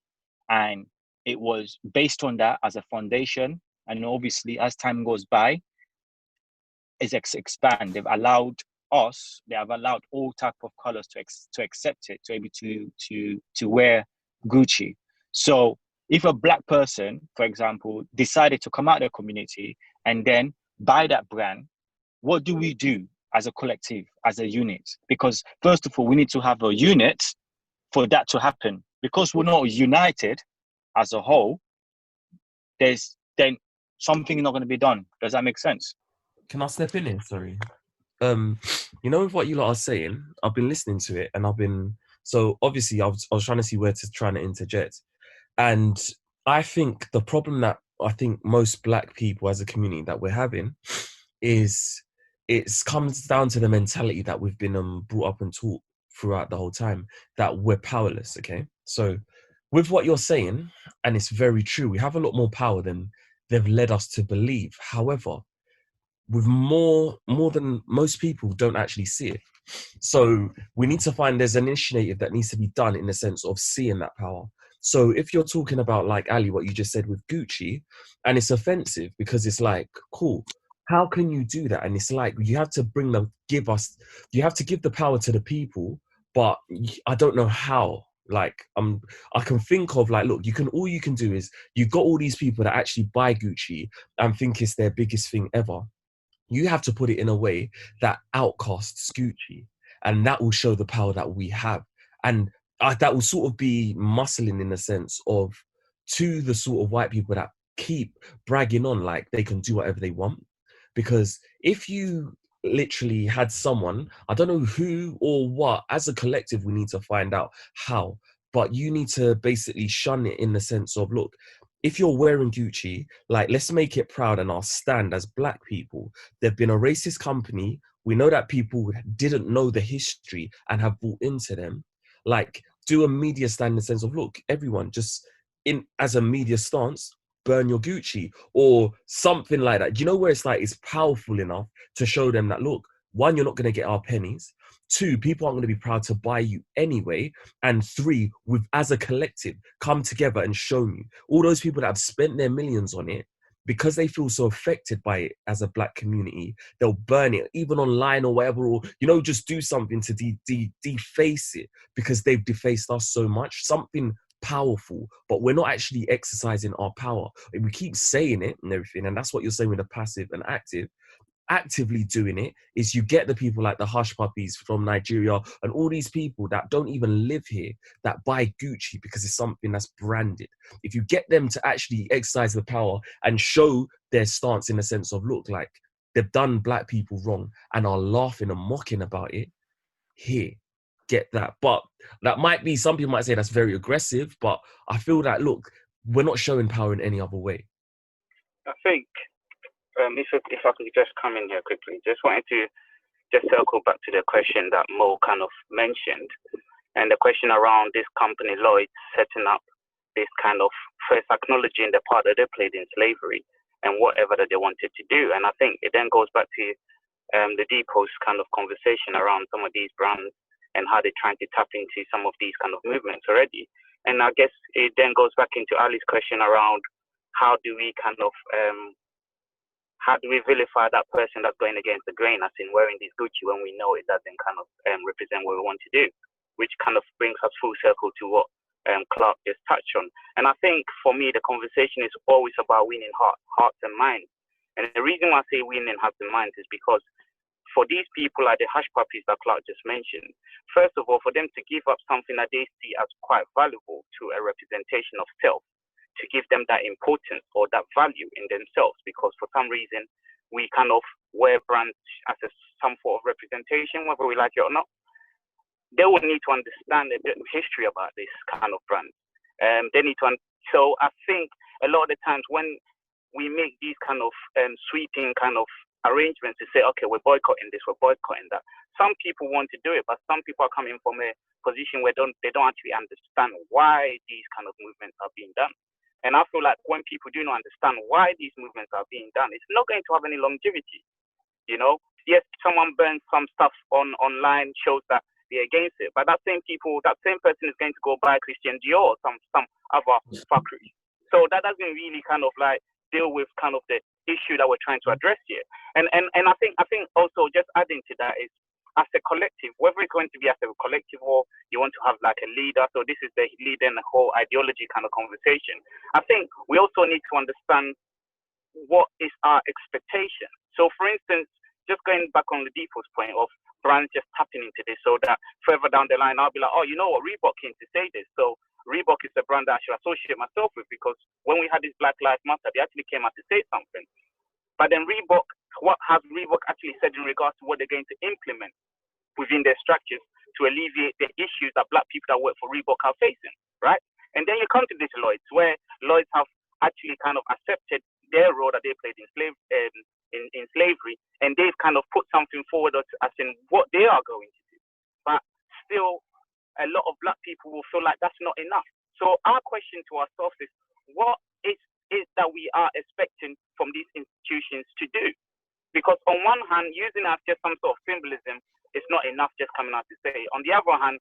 And it was based on that as a foundation. And obviously, as time goes by, it's expand. They have allowed all type of colors to accept it, to be able to wear Gucci. So if a black person, for example, decided to come out of their community and then buy that brand, what do we do as a collective, as a unit? Because first of all, we need to have a unit for that to happen. Because we're not united as a whole, then something not going to be done. Does that make sense? Can I step in here? Sorry. You know, with what you lot are saying, I've been listening to it, and so obviously I was trying to see where to try to interject. And I think the problem that I think most black people as a community that we're having is it comes down to the mentality that we've been brought up and taught throughout the whole time, that we're powerless. Okay, so with what you're saying, and it's very true, we have a lot more power than they've led us to believe. However, with more than most people don't actually see it. So we need to find there's an initiative that needs to be done in the sense of seeing that power. So if you're talking about, like Ali, what you just said with Gucci, and it's offensive because it's like, cool, how can you do that? And it's like, you have to you have to give the power to the people, but I don't know how. Like, I can think of, like, look, all you can do is, you've got all these people that actually buy Gucci and think it's their biggest thing ever. You have to put it in a way that outcasts Gucci, and that will show the power that we have. And that will sort of be muscling in the sense of, to the sort of white people that keep bragging on like they can do whatever they want. Because if you literally had someone, I don't know who or what, as a collective, we need to find out how, but you need to basically shun it in the sense of, look, if you're wearing Gucci, like, let's make it proud and our stand as Black people. They've been a racist company. We know that people didn't know the history and have bought into them. Like, do a media stand in the sense of, look, everyone, just as a media stance, burn your Gucci or something like that. You know, where it's like, it's powerful enough to show them that, look, one, you're not going to get our pennies. Two, people aren't going to be proud to buy you anyway. And three, we've, as a collective, come together and shown you. All those people that have spent their millions on it, because they feel so affected by it as a Black community, they'll burn it, even online or whatever, or, you know, just do something to deface it, because they've defaced us so much. Something powerful, but we're not actually exercising our power. We keep saying it and everything, and that's what you're saying with the passive and active. Actively doing it is, you get the people like the hush puppies from Nigeria and all these people that don't even live here that buy Gucci because it's something that's branded. If you get them to actually exercise the power and show their stance in the sense of, look, like, they've done Black people wrong and are laughing and mocking about it, here, get that. But that might be, some people might say that's very aggressive, but I feel that, look, we're not showing power in any other way. I think if I could just come in here quickly, just wanted to just circle back to the question that Mo kind of mentioned, and the question around this company Lloyd setting up this kind of, first acknowledging the part that they played in slavery and whatever that they wanted to do. And I think it then goes back to the Depot's kind of conversation around some of these brands and how they're trying to tap into some of these kind of movements already. And I guess it then goes back into Ali's question around, how do we kind of how do we vilify that person that's going against the grain, as in wearing this Gucci, when we know it doesn't kind of represent what we want to do, which kind of brings us full circle to what Clark just touched on. And I think for me, the conversation is always about winning hearts and minds. And the reason why I say winning hearts and minds is because for these people, like the hush puppies that Clark just mentioned, first of all, for them to give up something that they see as quite valuable to a representation of self, to give them that importance or that value in themselves, because for some reason we kind of wear brands as some sort of representation, whether we like it or not. They would need to understand a bit of history about this kind of brand. They need to. So I think a lot of the times when we make these kind of sweeping kind of arrangements to say, okay, we're boycotting this, we're boycotting that, some people want to do it, but some people are coming from a position where they don't actually understand why these kind of movements are being done. And I feel like when people do not understand why these movements are being done, it's not going to have any longevity. You know, yes, someone burns some stuff online, shows that they're against it, but that same person is going to go buy Christian Dior or some other fuckery. So that doesn't really kind of like deal with kind of the issue that we're trying to address here. And I think also, just adding to that, is as a collective, whether it's going to be as a collective or you want to have like a leader, so this is the leader and the whole ideology kind of conversation, I think we also need to understand what is our expectation. So for instance, just going back on the Depot's point of brands just tapping into this, so that further down the line, I'll be like, oh, you know what, Reebok came to say this. So Reebok is the brand that I should associate myself with, because when we had this Black Lives Matter, they actually came out to say something. But then Reebok, what has Reebok actually said in regards to what they're going to implement within their structures to alleviate the issues that Black people that work for Reebok are facing, right? And then you come to this Lloyd's, where Lloyd's have actually kind of accepted their role that they played in slavery, and they've kind of put something forward as in what they are going to do. But still, a lot of Black people will feel like that's not enough. So our question to ourselves is, what is that we are expecting from these institutions to do? Because on one hand, using it as just some sort of symbolism is not enough just coming out to say. On the other hand,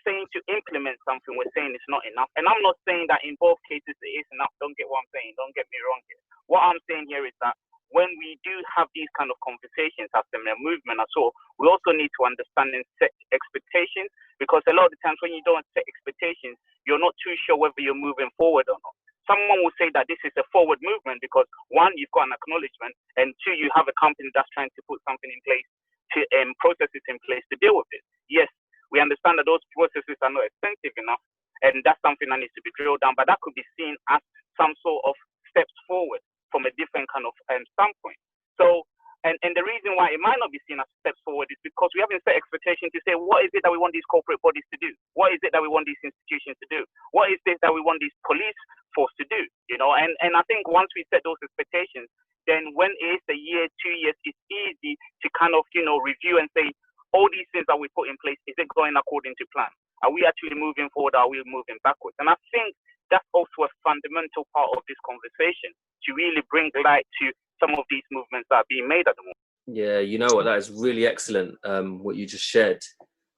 saying to implement something, we're saying it's not enough. And I'm not saying that in both cases it is enough. Don't get what I'm saying. Don't get me wrong here. What I'm saying here is that when we do have these kind of conversations as a movement as well, we also need to understand and set expectations, because a lot of the times when you don't set expectations, you're not too sure whether you're moving forward or not. Someone will say that this is a forward movement because, one, you've got an acknowledgement, and two, you have a company that's trying to put something in place, to processes in place to deal with it. Yes, we understand that those processes are not expensive enough, and that's something that needs to be drilled down, but that could be seen as some sort of steps forward from a different kind of standpoint. So, and the reason why it might not be seen as steps forward is because we haven't set expectations to say, what is it that we want these corporate bodies to do? What is it that we want these institutions to do? What is it that we want these police force to do? You know, and I think once we set those expectations, then when it is a year, 2 years, it's easy to kind of, you know, review and say, all these things that we put in place, is it going according to plan? Are we actually moving forward? Are we moving backwards? And I think that's also a fundamental part of this conversation, to really bring light to some of these movements that are being made at the moment. Yeah, you know what, that is really excellent, what you just shared.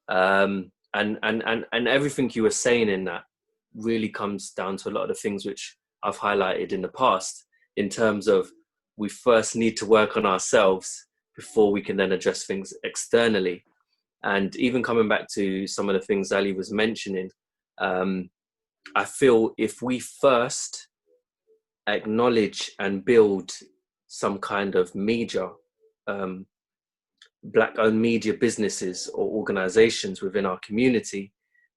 And everything you were saying in that really comes down to a lot of the things which I've highlighted in the past, in terms of we first need to work on ourselves before we can then address things externally. And even coming back to some of the things Ali was mentioning, I feel if we first acknowledge and build some kind of media, Black-owned media businesses or organizations within our community,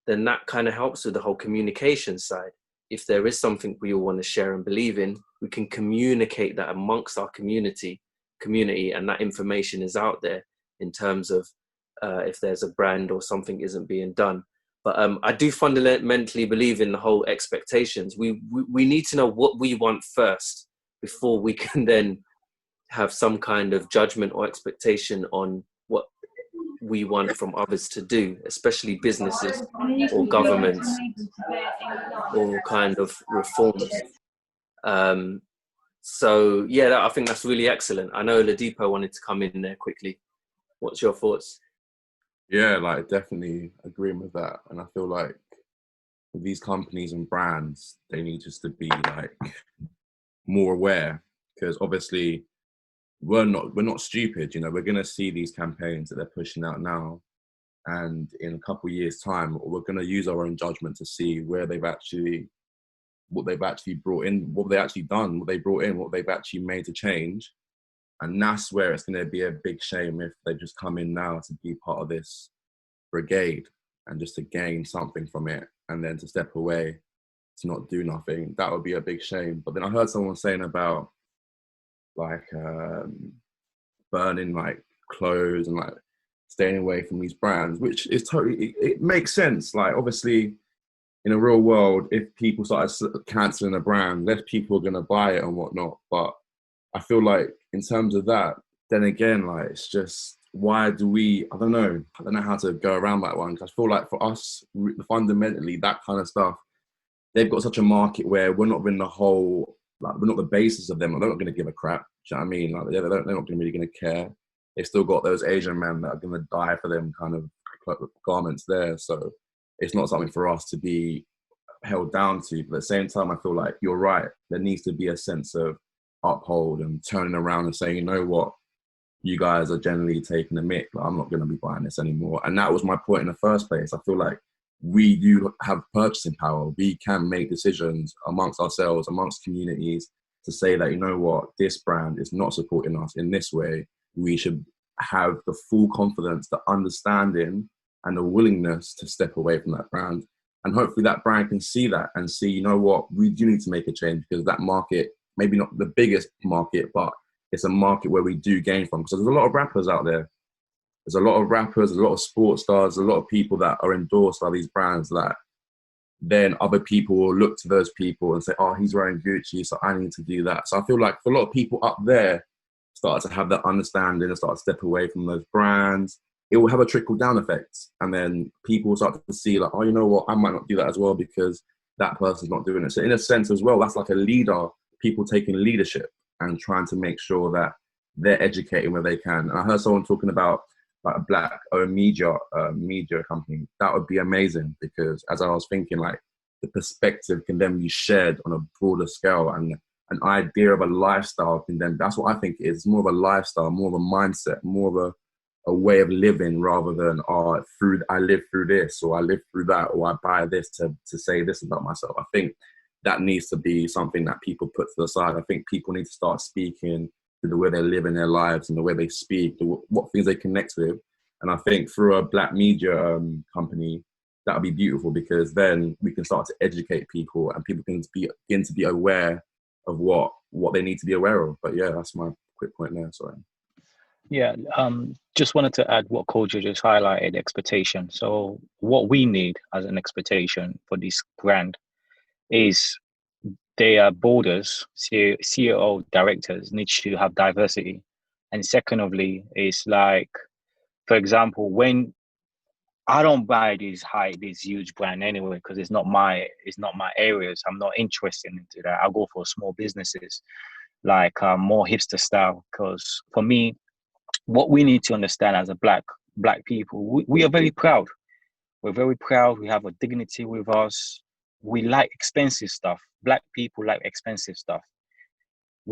then that kind of helps with the whole communication side. If there is something we all want to share and believe in, we can communicate that amongst our community, and that information is out there in terms of if there's a brand or something isn't being done. But I do fundamentally believe in the whole expectations. We need to know what we want first before we can then have some kind of judgment or expectation on what we want from others to do, especially businesses or governments or kind of reforms. So yeah, I think that's really excellent. I know Ladipo wanted to come in there quickly. What's your thoughts? Yeah, like definitely agreeing with that. And I feel like with these companies and brands, they need just to be like more aware, because obviously we're not stupid. You know, we're gonna see these campaigns that they're pushing out now, and in a couple of years' time, we're gonna use our own judgment to see where what they've actually brought in, what they've actually done, what they brought in, what they've actually made to change. And that's where it's going to be a big shame if they just come in now to be part of this brigade and just to gain something from it and then to step away to not do nothing. That would be a big shame. But then I heard someone saying about like burning like clothes and like staying away from these brands, which is totally, it makes sense. Like obviously in a real world, if people started cancelling a brand, less people are going to buy it and whatnot. But I feel like in terms of that, then again, like it's just, why do we, I don't know how to go around that one. Because I feel like for us, fundamentally, that kind of stuff, they've got such a market where we're not in the whole, like we're not the basis of them. They're not going to give a crap. Do you know what I mean? Like they're not really going to care. They've still got those Asian men that are going to die for them kind of garments there. So it's not something for us to be held down to. But at the same time, I feel like you're right. There needs to be a sense of uphold and turning around and saying, you know what, you guys are generally taking a mick. Like, I'm not going to be buying this anymore. And that was my point in the first place. I feel like we do have purchasing power. We can make decisions amongst ourselves, amongst communities, to say that, you know what, this brand is not supporting us in this way. We should have the full confidence, the understanding, and the willingness to step away from that brand. And hopefully that brand can see that and see, you know what, we do need to make a change, because that market, maybe not the biggest market, but it's a market where we do gain from. Because there's a lot of rappers out there. There's a lot of rappers, a lot of sports stars, a lot of people that are endorsed by these brands that then other people will look to those people and say, oh, he's wearing Gucci, so I need to do that. So I feel like for a lot of people up there start to have that understanding and start to step away from those brands, it will have a trickle-down effect. And then people will start to see like, oh, you know what, I might not do that as well because that person's not doing it. So in a sense as well, that's like a leader, people taking leadership and trying to make sure that they're educating where they can. And I heard someone talking about like a black-owned media company. That would be amazing, because as I was thinking, like, the perspective can then be shared on a broader scale, and an idea of a lifestyle can then, that's what I think it is, more of a lifestyle, more of a mindset, more of a way of living, rather than, I live through this, or I live through that, or I buy this to say this about myself. I think that needs to be something that people put to the side. I think people need to start speaking through the way they live in their lives and the way they speak, what things they connect with. And I think through a black media company, that would be beautiful, because then we can start to educate people, and people can begin to be aware of what they need to be aware of. But yeah, that's my quick point there. Sorry. Yeah, just wanted to add what Kojo just highlighted, expectation. So what we need as an expectation for this brand is their boarders, CEO directors need to have diversity. And secondly, is like, for example, when I don't buy these huge brand anyway, because it's not my areas. I'm not interested into that. I'll go for small businesses, like more hipster style. Because for me, what we need to understand as a black people, we are very proud. We're very proud. We have a dignity with us. We like expensive stuff. Black people like expensive stuff.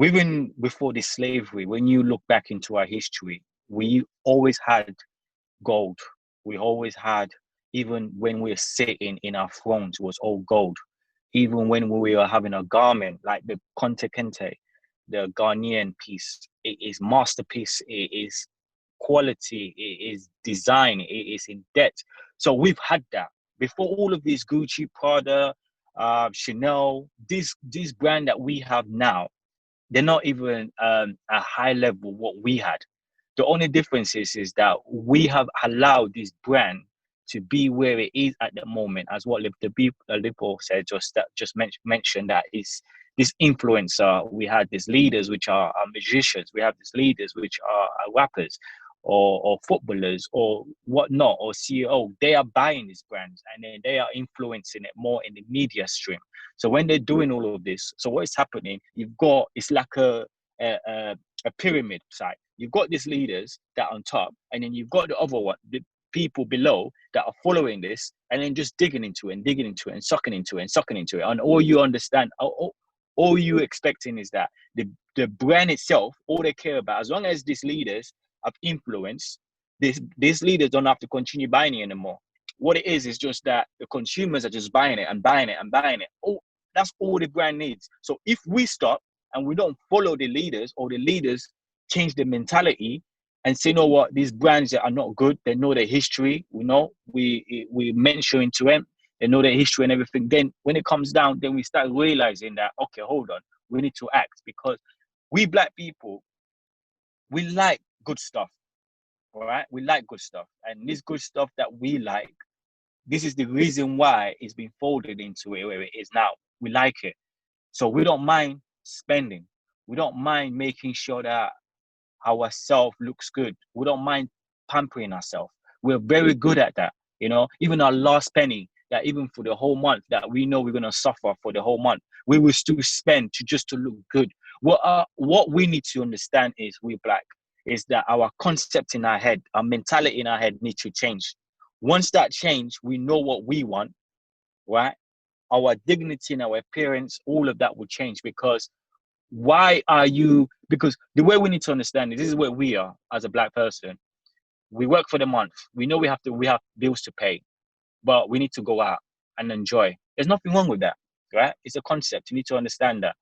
Even before the slavery, when you look back into our history, we always had gold. We always had, even when we were sitting in our thrones, was all gold. Even when we were having a garment like the Conte Kente, the Ghanaian piece, it is masterpiece. It is quality. It is design. It is in depth. So we've had that before all of these Gucci, Prada, Chanel. These brand that we have now, they're not even a high level what we had. The only difference is that we have allowed this brand to be where it is at the moment, as what Lipo said, just mentioned that is this influencer. We had these leaders which are musicians. We have these leaders which are rappers or footballers or whatnot, or CEO. They are buying these brands, and then they are influencing it more in the media stream. So when they're doing all of this, so what is happening? It's like a pyramid side. You've got these leaders that are on top, and then you've got the other one, the people below that are following this, and then just digging into it and sucking into it. And all you understand, all you expecting is that the brand itself, all they care about, as long as these leaders have influence, these leaders don't have to continue buying it anymore. What it is just that the consumers are just buying it and buying it and buying it. Oh, that's all the brand needs. So if we stop and we don't follow the leaders, or the leaders change the mentality and say, you know what, these brands are not good. They know their history. We mention into them. They know their history and everything. Then when it comes down, then we start realizing that, okay, hold on, we need to act, because we black people, we like good stuff, all right? We like good stuff. And this good stuff that we like, this is the reason why it's been folded into it where it is now. We like it. So we don't mind spending. We don't mind making sure that ourselves looks good. We don't mind pampering ourselves. We're very good at that. Even our last penny, that even for the whole month that we know we're going to suffer for the whole month, we will still spend just to look good. What we need to understand is, we black, is that our concept in our head, our mentality in our head needs to change. Once that change, we know what we want, right? Our dignity and our appearance, all of that will change. Because because the way we need to understand it, this is where we are as a black person. We work for the month. We know we have bills to pay, but we need to go out and enjoy. There's nothing wrong with that, right? It's a concept. You need to understand that.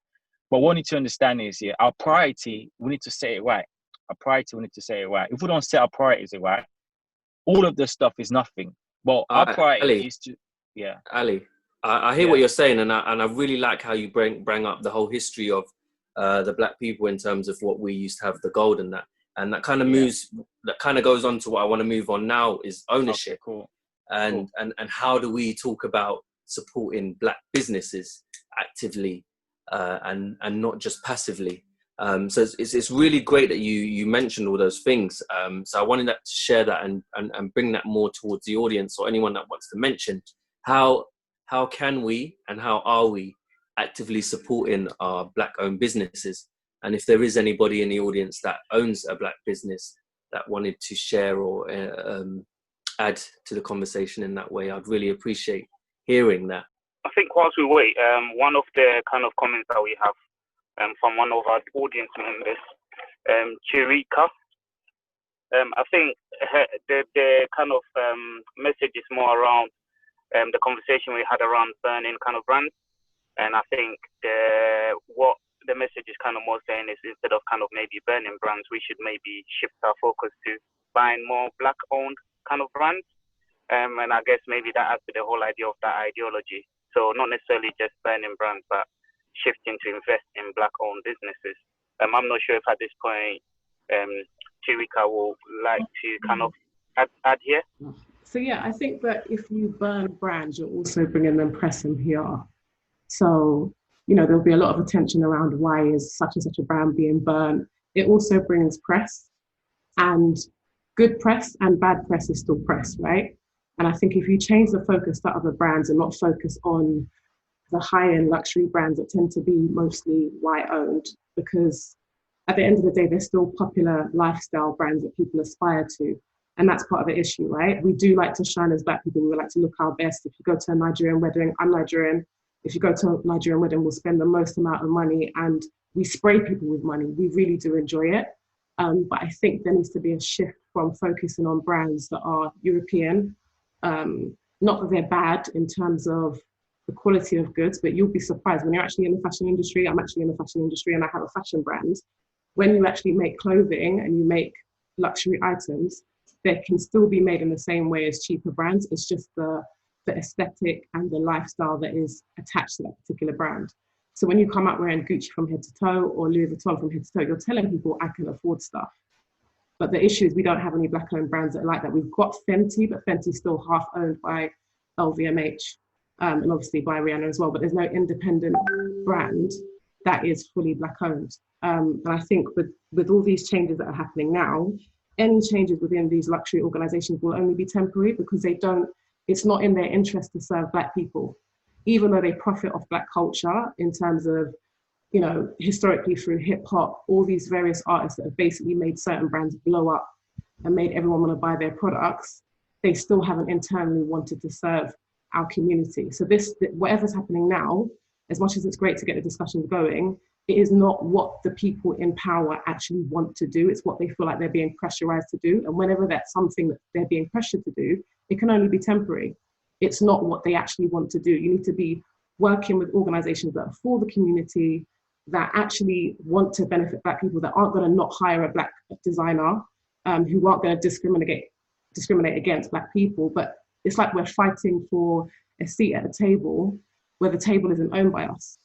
But what we need to understand is, our priority, we need to say it right. Our priority, we need to say it right. If we don't set our priorities right, all of this stuff is nothing. But our priority Ali, is to, yeah. Ali, I hear what you're saying, and I really like how you bring up the whole history of the black people in terms of what we used to have, the gold and that kind of moves, that kind of goes on to what I want to move on now, is ownership. Okay, cool. And how do we talk about supporting black businesses actively and not just passively? So it's really great that you mentioned all those things. So I wanted to share that and bring that more towards the audience, or anyone that wants to mention how can we and how are we actively supporting our black-owned businesses. And if there is anybody in the audience that owns a Black business that wanted to share or add to the conversation in that way, I'd really appreciate hearing that. I think whilst we wait, one of the kind of comments that we have from one of our audience members, Chirika, I think the kind of message is more around the conversation we had around burning kind of brands. And I think what the message is kind of more saying is, instead of kind of maybe burning brands, we should maybe shift our focus to buying more Black-owned kind of brands. And I guess maybe that adds to the whole idea of that ideology. So not necessarily just burning brands, but shifting to invest in Black-owned businesses. I'm not sure if at this point Chirika will like to kind of add here. So yeah, I think that if you burn brands, you're also bringing them press and PR. So, you know, there'll be a lot of attention around why is such and such a brand being burnt. It also brings press, and good press and bad press is still press, right? And I think if you change the focus to other brands and not focus on the high-end luxury brands that tend to be mostly white-owned, because at the end of the day, they're still popular lifestyle brands that people aspire to. And that's part of the issue, right? We do like to shine as Black people. We like to look our best. If you go to a Nigerian wedding, I'm Nigerian. If you go to a Nigerian wedding, we'll spend the most amount of money and we spray people with money. We really do enjoy it. But I think there needs to be a shift from focusing on brands that are European. Not that they're bad in terms of the quality of goods, but you'll be surprised when you're actually in the fashion industry. I'm actually in the fashion industry and I have a fashion brand. When you actually make clothing and you make luxury items, they can still be made in the same way as cheaper brands. It's just the aesthetic and the lifestyle that is attached to that particular brand. So when you come out wearing Gucci from head to toe or Louis Vuitton from head to toe, you're telling people I can afford stuff. But the issue is we don't have any Black-owned brands that are like that. We've got Fenty, but Fenty's still half owned by LVMH and obviously by Rihanna as well. But there's no independent brand that is fully Black-owned. And I think with all these changes that are happening now, any changes within these luxury organizations will only be temporary, because it's not in their interest to serve Black people, even though they profit off Black culture in terms of, you know, historically through hip hop, all these various artists that have basically made certain brands blow up and made everyone want to buy their products. They still haven't internally wanted to serve our community. So whatever's happening now, as much as it's great to get the discussions going, it is not what the people in power actually want to do. It's what they feel like they're being pressurized to do. And whenever that's something that they're being pressured to do, it can only be temporary. It's not what they actually want to do. You need to be working with organizations that are for the community, that actually want to benefit Black people, that aren't going to not hire a Black designer, who aren't going to discriminate against Black people. But it's like we're fighting for a seat at a table where the table isn't owned by us.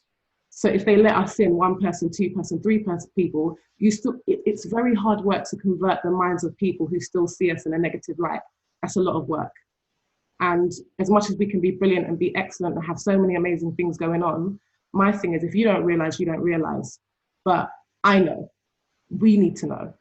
So if they let us in, one person, two person, three person people, it's very hard work to convert the minds of people who still see us in a negative light. That's a lot of work. And as much as we can be brilliant and be excellent and have so many amazing things going on, my thing is, if you don't realize, you don't realize. But I know, we need to know.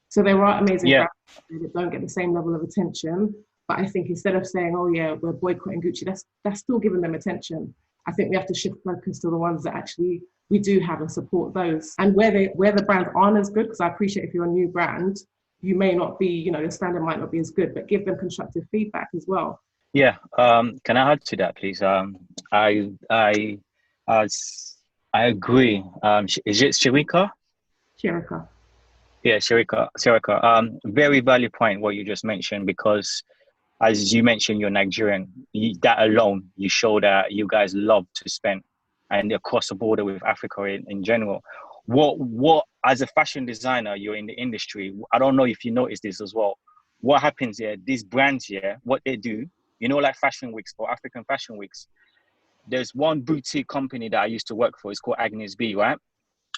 So there are amazing brands that don't get the same level of attention. But I think instead of saying, oh yeah, we're boycotting Gucci, that's still giving them attention. I think we have to shift focus to the ones that actually we do have and support those. And where the brands aren't as good, because I appreciate if you're a new brand, you may not be, you know, your standard might not be as good, but give them constructive feedback as well. Yeah. Can I add to that, please? I agree. Is it Chirika? Chirika. Yeah, Chirika. Very valid point what you just mentioned, because as you mentioned, you're Nigerian. That alone, you show that you guys love to spend, and across the border with Africa in general. What as a fashion designer, you're in the industry. I don't know if you notice this as well. What happens here? These brands here, what they do, you know, like Fashion Weeks or African Fashion Weeks. There's one boutique company that I used to work for. It's called Agnes B, right?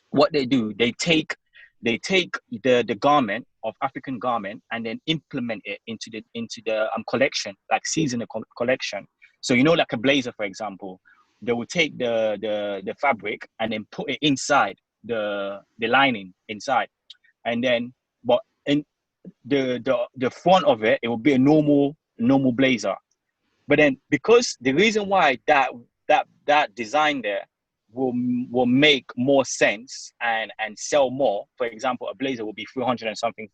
What they do, they take the garment of African garment and then implement it into the collection, like seasonal collection. So, you know, like a blazer, for example, they will take the fabric and then put it inside the lining inside, and then but in the front of it, it will be a normal blazer. But then, because the reason why that design there, will make more sense and sell more. For example, a blazer will be 300 and something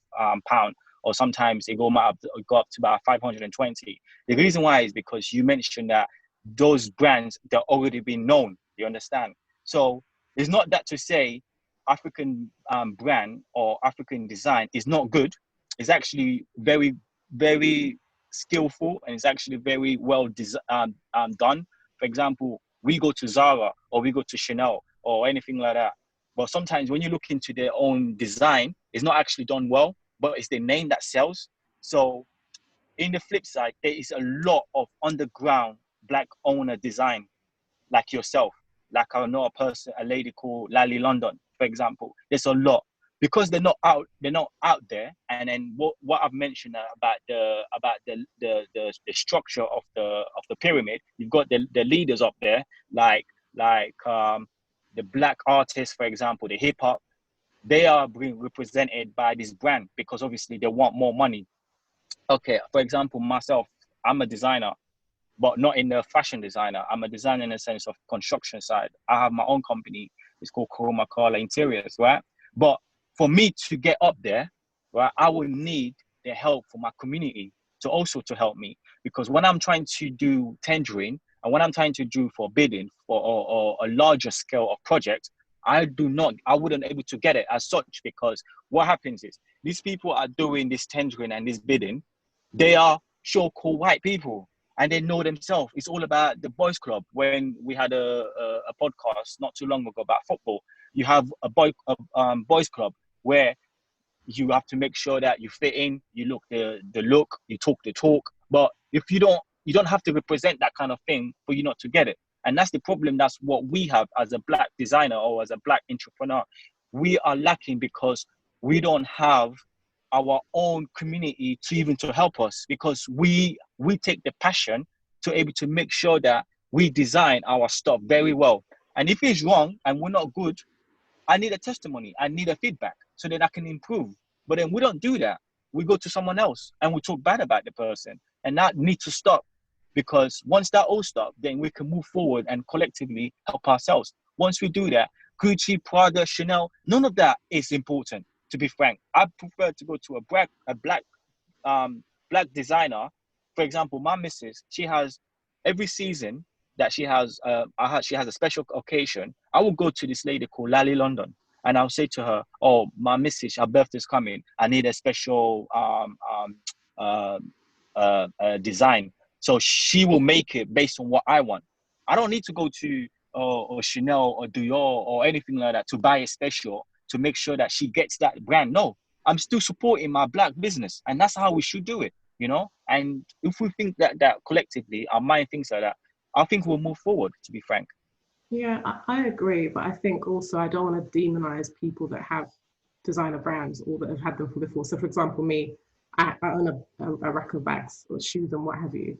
pound, or sometimes it go up to about 520. The reason why is because you mentioned that those brands, they're already been known. You understand? So it's not that to say African brand or African design is not good. It's actually very, very skillful, and it's actually very well done. For example, we go to Zara or we go to Chanel or anything like that. But sometimes when you look into their own design, it's not actually done well, but it's the name that sells. So in the flip side, there is a lot of underground Black owner design, like yourself. Like I know a lady called Lally London, for example. There's a lot because they're not out there. And then what I've mentioned about the structure of the pyramid, you've got the leaders up there, like the Black artists, for example, the hip hop. They are being represented by this brand because obviously they want more money. Okay, for example, myself, I'm a designer, but not in the fashion designer. I'm a designer in the sense of construction side. I have my own company. It's called Chroma Color Interiors, right? But for me to get up there, right, I would need the help from my community to help me. Because when I'm trying to do tendering and when I'm trying to do for bidding or a larger scale of project, I wouldn't able to get it as such, because what happens is these people are doing this tendering and this bidding. They are so-called white people, and they know themselves. It's all about the boys club. When we had a podcast not too long ago about football, you have a boys club where you have to make sure that you fit in, you look the look, you talk the talk. But if you don't have to represent that kind of thing for you not to get it. And that's the problem. That's what we have as a Black designer or as a Black entrepreneur. We are lacking because we don't have our own community to help us, because we take the passion to able to make sure that we design our stuff very well. And if it's wrong and we're not good, I need a testimony. I need a feedback so that I can improve. But then we don't do that. We go to someone else and we talk bad about the person. And that needs to stop, because once that all stops, then we can move forward and collectively help ourselves. Once we do that, Gucci, Prada, Chanel, none of that is important, to be frank. I prefer to go to a black designer. For example, my missus, she has every season that she has a special occasion. I will go to this lady called Lally London, and I'll say to her, "Oh, my missus, her birthday's coming. I need a special design." So she will make it based on what I want. I don't need to go to or Chanel or Dior or anything like that to buy a special to make sure that she gets that brand. No, I'm still supporting my Black business, and that's how we should do it, you know. And if we think that collectively, our mind thinks like that, I think we'll move forward, to be frank. Yeah, I agree, but I think also I don't want to demonize people that have designer brands or that have had them before. So, for example, me, I own a rack of bags or shoes and what have you.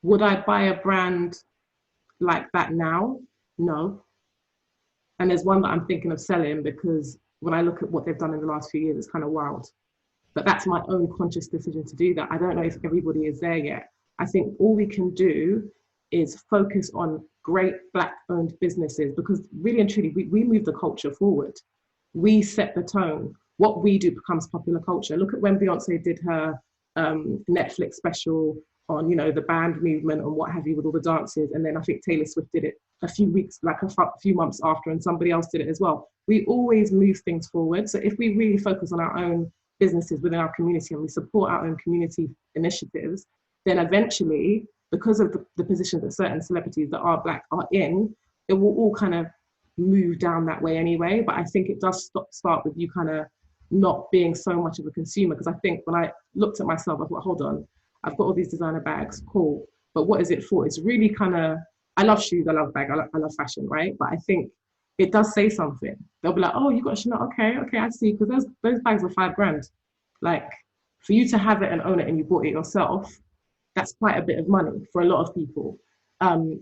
Would I buy a brand like that now? No. And there's one that I'm thinking of selling, because when I look at what they've done in the last few years, it's kind of wild. But that's my own conscious decision to do that. I don't know if everybody is there yet. I think all we can do is focus on great Black-owned businesses, because really and truly, we move the culture forward. We set the tone. What we do becomes popular culture. Look at when Beyonce did her Netflix special on, you know, the band movement and what have you, with all the dances. And then I think Taylor Swift did it a few months after, and somebody else did it as well. We always move things forward. So if we really focus on our own businesses within our community and we support our own community initiatives, then eventually, because of the positions that certain celebrities that are Black are in, it will all kind of move down that way anyway. But I think it does start with you kind of not being so much of a consumer. Because I think when I looked at myself, I thought, hold on, I've got all these designer bags, cool. But what is it for? It's really kind of, I love shoes, I love bags, I love fashion, right? But I think it does say something. They'll be like, oh, you got a Chanel, okay, I see. Because those bags are $5,000. Like, for you to have it and own it and you bought it yourself, that's quite a bit of money for a lot of people.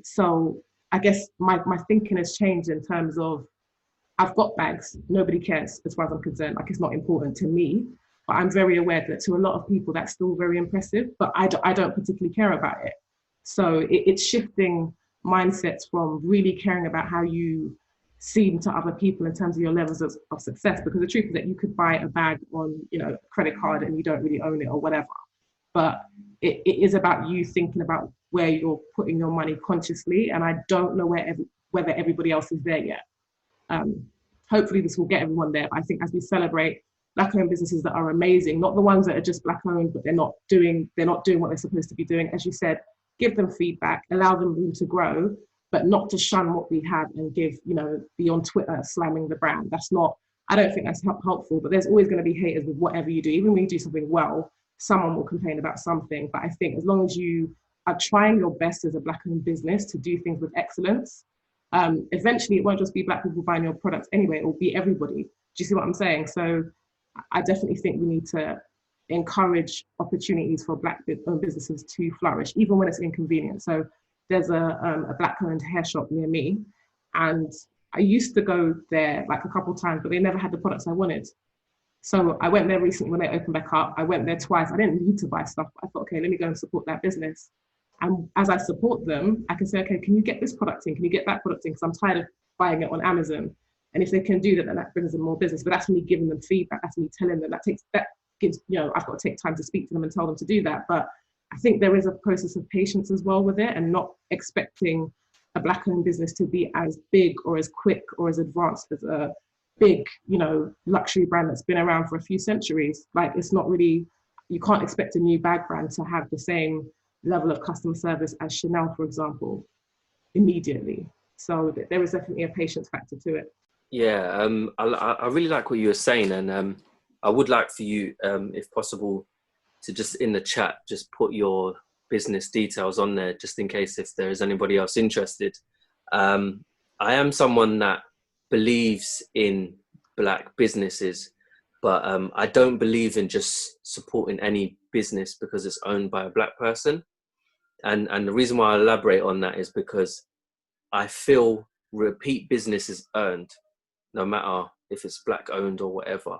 So I guess my thinking has changed in terms of, I've got bags, nobody cares as far as I'm concerned, like it's not important to me, but I'm very aware that to a lot of people that's still very impressive, but I don't particularly care about it. So it's shifting mindsets from really caring about how you seem to other people in terms of your levels of success. Because the truth is that you could buy a bag on, credit card and you don't really own it or whatever. But it is about you thinking about where you're putting your money consciously. And I don't know whether everybody else is there yet. Hopefully this will get everyone there. But I think as we celebrate Black-owned businesses that are amazing, not the ones that are just Black-owned, but they're not doing what they're supposed to be doing. As you said, give them feedback, allow them room to grow, but not to shun what we have and be on Twitter slamming the brand. I don't think that's helpful, but there's always going to be haters with whatever you do. Even when you do something well, someone will complain about something. But I think as long as you are trying your best as a Black-owned business to do things with excellence, eventually it won't just be Black people buying your products anyway, it will be everybody. Do you see what I'm saying? So I definitely think we need to encourage opportunities for Black-owned businesses to flourish, even when it's inconvenient. So there's a Black-owned hair shop near me, and I used to go there like a couple of times, but they never had the products I wanted. So I went there recently when they opened back up. I went there twice. I didn't need to buy stuff, but I thought, okay, let me go and support that business. And as I support them, I can say, okay, can you get this product in? Can you get that product in? Because I'm tired of buying it on Amazon. And if they can do that, then that brings them more business. But that's me giving them feedback. That's me telling them. That gives, I've got to take time to speak to them and tell them to do that. But I think there is a process of patience as well with it, and not expecting a Black-owned business to be as big or as quick or as advanced as a big, luxury brand that's been around for a few centuries. Like, it's not really, you can't expect a new bag brand to have the same level of customer service as Chanel, for example, immediately. So there is definitely a patience factor to it. Yeah, I really like what you were saying, and I would like for you, if possible, to just in the chat, just put your business details on there, just in case if there is anybody else interested. I am someone that believes in Black businesses, but I don't believe in just supporting any business because it's owned by a Black person. And the reason why I elaborate on that is because I feel repeat business is earned, no matter if it's Black owned or whatever.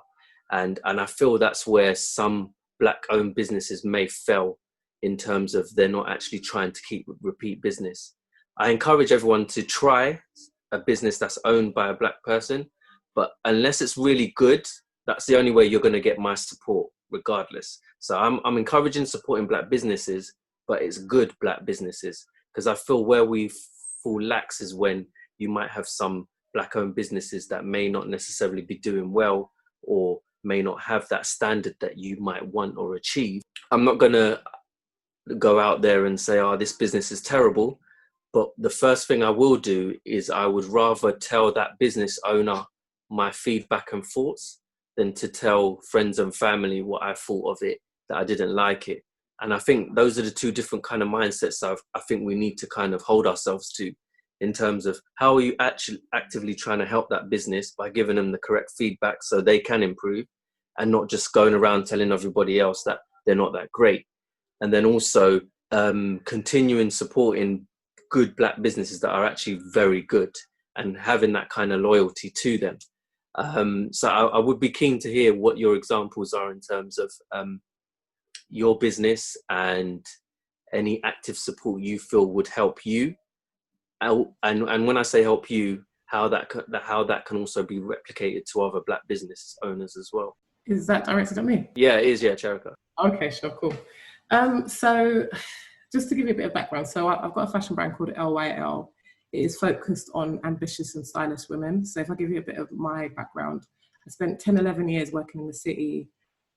And I feel that's where some Black owned businesses may fail, in terms of they're not actually trying to keep repeat business. I encourage everyone to try a business that's owned by a Black person, but unless it's really good, that's the only way you're going to get my support regardless. So I'm encouraging supporting Black businesses, but it's good Black businesses, because I feel where we fall lax is when you might have some Black owned businesses that may not necessarily be doing well, or may not have that standard that you might want or achieve. I'm not going to go out there and say, oh, this business is terrible. But the first thing I will do is I would rather tell that business owner my feedback and thoughts than to tell friends and family what I thought of it, that I didn't like it. And I think those are the two different kind of mindsets I think we need to kind of hold ourselves to, in terms of how are you actually actively trying to help that business by giving them the correct feedback so they can improve, and not just going around telling everybody else that they're not that great. And then also continuing supporting good Black businesses that are actually very good, and having that kind of loyalty to them. So I would be keen to hear what your examples are in terms of your business and any active support you feel would help you. And when I say help you, how that can also be replicated to other Black business owners as well. Is that directed at me? Yeah, it is. Yeah, Cherika. Okay, sure, cool. So just to give you a bit of background, so I've got a fashion brand called LYL. It is focused on ambitious and stylish women. So if I give you a bit of my background, I spent 10, 11 years working in the city,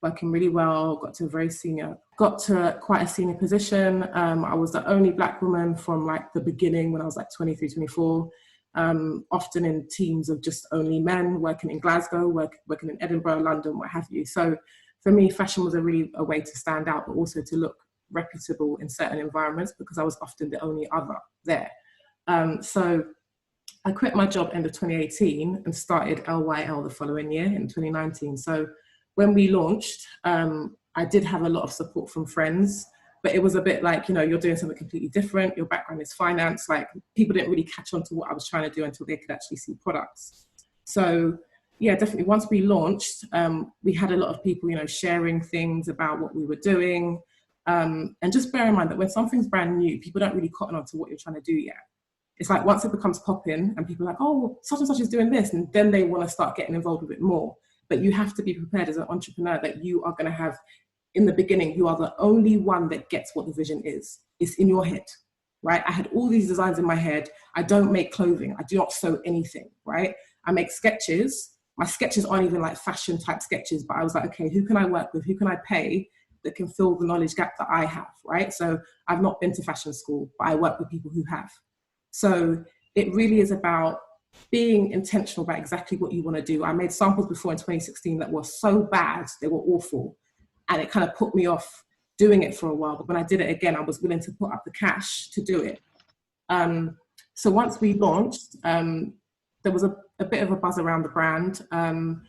working really well, got to quite a senior position. I was the only Black woman from like the beginning when I was like 23, 24, often in teams of just only men, working in Glasgow, working in Edinburgh, London, what have you. So for me, fashion was a way to stand out, but also to look reputable in certain environments, because I was often the only other there. So I quit my job end of 2018 and started LYL the following year in 2019. So when we launched, I did have a lot of support from friends, but it was a bit like, you're doing something completely different. Your background is finance. Like, people didn't really catch on to what I was trying to do until they could actually see products. So yeah, definitely. Once we launched, we had a lot of people, sharing things about what we were doing. And just bear in mind that when something's brand new, people don't really cotton on to what you're trying to do yet. it's like once it becomes popping and people are like, oh, such and such is doing this, and then they want to start getting involved with it more. But you have to be prepared as an entrepreneur that you are going to have, in the beginning, you are the only one that gets what the vision is. It's in your head, right? I had all these designs in my head. I don't make clothing. I do not sew anything, right? I make sketches. My sketches aren't even like fashion type sketches, but I was like, okay, who can I work with? Who can I pay that can fill the knowledge gap that I have, right? So I've not been to fashion school, but I work with people who have. So it really is about being intentional about exactly what you want to do. I made samples before in 2016 that were so bad, they were awful. And it kind of put me off doing it for a while. But when I did it again, I was willing to put up the cash to do it. So once we launched, there was a bit of a buzz around the brand. And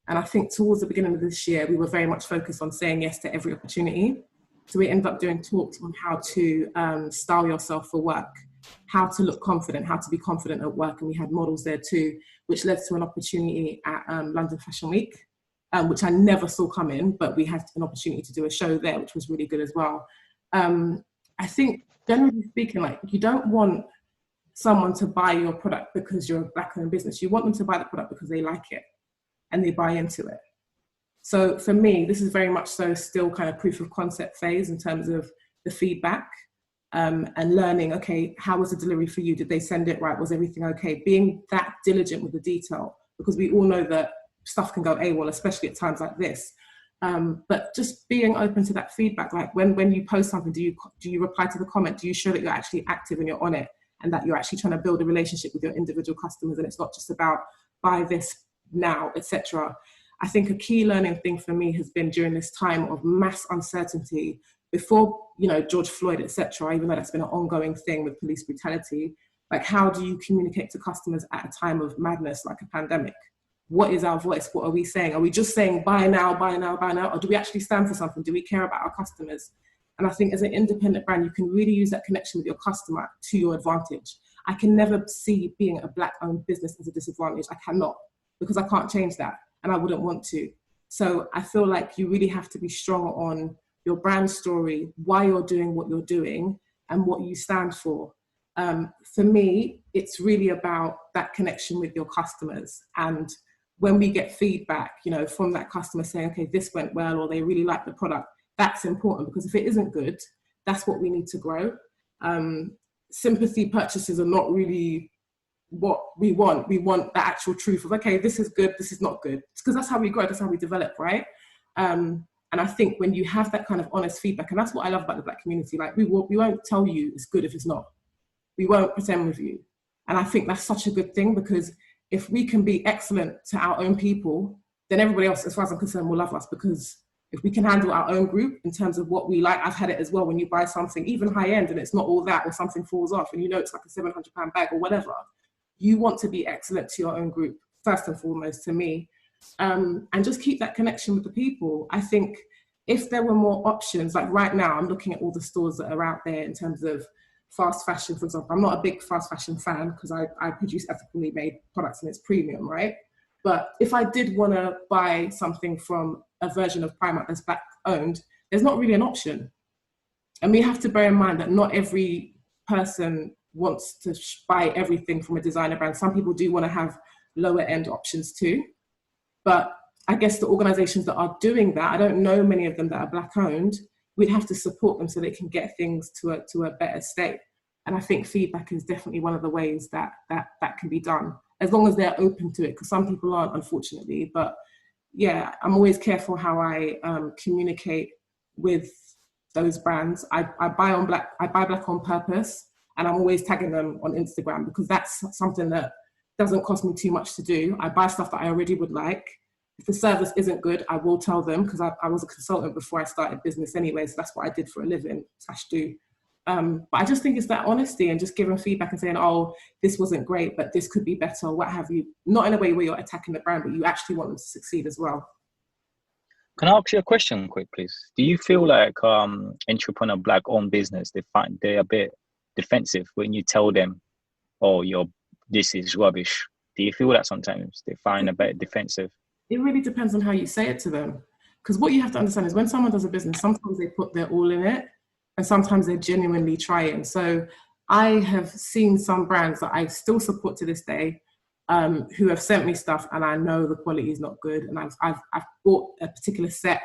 I think towards the beginning of this year, we were very much focused on saying yes to every opportunity. So we ended up doing talks on how to style yourself for work, how to look confident, how to be confident at work. And we had models there too, which led to an opportunity at London Fashion Week, which I never saw coming, but we had an opportunity to do a show there, which was really good as well. I think generally speaking, like, you don't want someone to buy your product because you're a Black-owned business. You want them to buy the product because they like it and they buy into it. So for me, this is very much so still kind of proof of concept phase in terms of the feedback. And learning, okay, how was the delivery for you? Did they send it right? Was everything okay? Being that diligent with the detail, because we all know that stuff can go AWOL, especially at times like this. But just being open to that feedback, like when you post something, do you reply to the comment? Do you show that you're actually active and you're on it, and that you're actually trying to build a relationship with your individual customers, and it's not just about buy this now, etc. I think a key learning thing for me has been during this time of mass uncertainty, before, George Floyd, etc., even though that's been an ongoing thing with police brutality, like, how do you communicate to customers at a time of madness like a pandemic? What is our voice? What are we saying? Are we just saying buy now, buy now, buy now? Or do we actually stand for something? Do we care about our customers? And I think as an independent brand, you can really use that connection with your customer to your advantage. I can never see being a Black-owned business as a disadvantage. I cannot, because I can't change that, and I wouldn't want to. So I feel like you really have to be strong on your brand story, why you're doing what you're doing, and what you stand for. For me, it's really about that connection with your customers. And when we get feedback, from that customer saying, okay, this went well, or they really like the product, that's important, because if it isn't good, that's what we need to grow. Sympathy purchases are not really what we want. We want the actual truth of, okay, this is good, this is not good. It's because that's how we grow, that's how we develop, right? And I think when you have that kind of honest feedback, and that's what I love about the Black community, like, we won't tell you it's good if it's not. We won't pretend with you. And I think that's such a good thing, because if we can be excellent to our own people, then everybody else, as far as I'm concerned, will love us. Because if we can handle our own group in terms of what we like, I've had it as well, when you buy something, even high end, and it's not all that, or something falls off, and it's like a £700 bag or whatever, you want to be excellent to your own group, first and foremost, to me. And just keep that connection with the people. I think if there were more options, like right now, I'm looking at all the stores that are out there in terms of fast fashion, for example. I'm not a big fast fashion fan, because I produce ethically made products and it's premium, right? But if I did want to buy something from a version of Primark that's Black owned, there's not really an option. And we have to bear in mind that not every person wants to buy everything from a designer brand. Some people do want to have lower end options too. But I guess the organizations that are doing that, I don't know many of them that are Black owned, we'd have to support them so they can get things to a better state. And I think feedback is definitely one of the ways that can be done, as long as they're open to it, because some people aren't, unfortunately. But yeah, I'm always careful how I communicate with those brands. I buy Black on purpose, and I'm always tagging them on Instagram, because that's something that doesn't cost me too much to do. I buy stuff that I already would like. If the service isn't good, I will tell them, because I was a consultant before I started business anyway, so that's what I did for a living, /do. But I just think it's that honesty, and just giving feedback and saying, oh, this wasn't great, but this could be better, or what have you. Not in a way where you're attacking the brand, but you actually want them to succeed as well. Can I ask you a question quick, please? Do you feel like entrepreneur Black-owned business, they're a bit defensive when you tell them, oh, this is rubbish? Do you feel that sometimes they find a bit defensive? It really depends on how you say it to them. Because what you have to understand is, when someone does a business, sometimes they put their all in it, and sometimes they're genuinely trying. So I have seen some brands that I still support to this day, who have sent me stuff and I know the quality is not good. And I've bought a particular set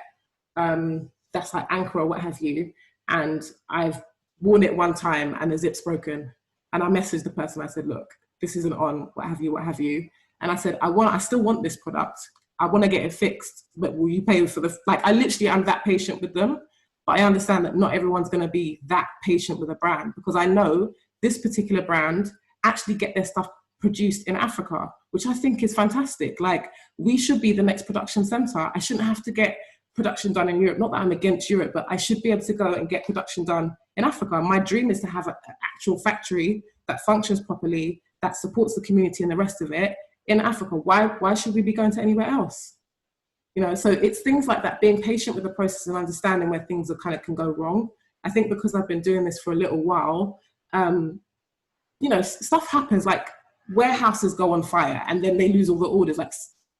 that's like Anchor or what have you, and I've worn it one time and the zip's broken. And I messaged the person, I said, look, this isn't on, what have you. And I said, I still want this product. I want to get it fixed, but will you pay for the, like, I literally am that patient with them. But I understand that not everyone's going to be that patient with a brand, because I know this particular brand actually get their stuff produced in Africa, which I think is fantastic. Like, we should be the next production center. I shouldn't have to get production done in Europe. Not that I'm against Europe, but I should be able to go and get production done in Africa. My dream is to have an actual factory that functions properly, that supports the community and the rest of it in Africa. Why should we be going to anywhere else? You know, so it's things like that, being patient with the process and understanding where things are kind of can go wrong. I think because I've been doing this for a little while, you know, stuff happens, like warehouses go on fire and then they lose all the orders. Like,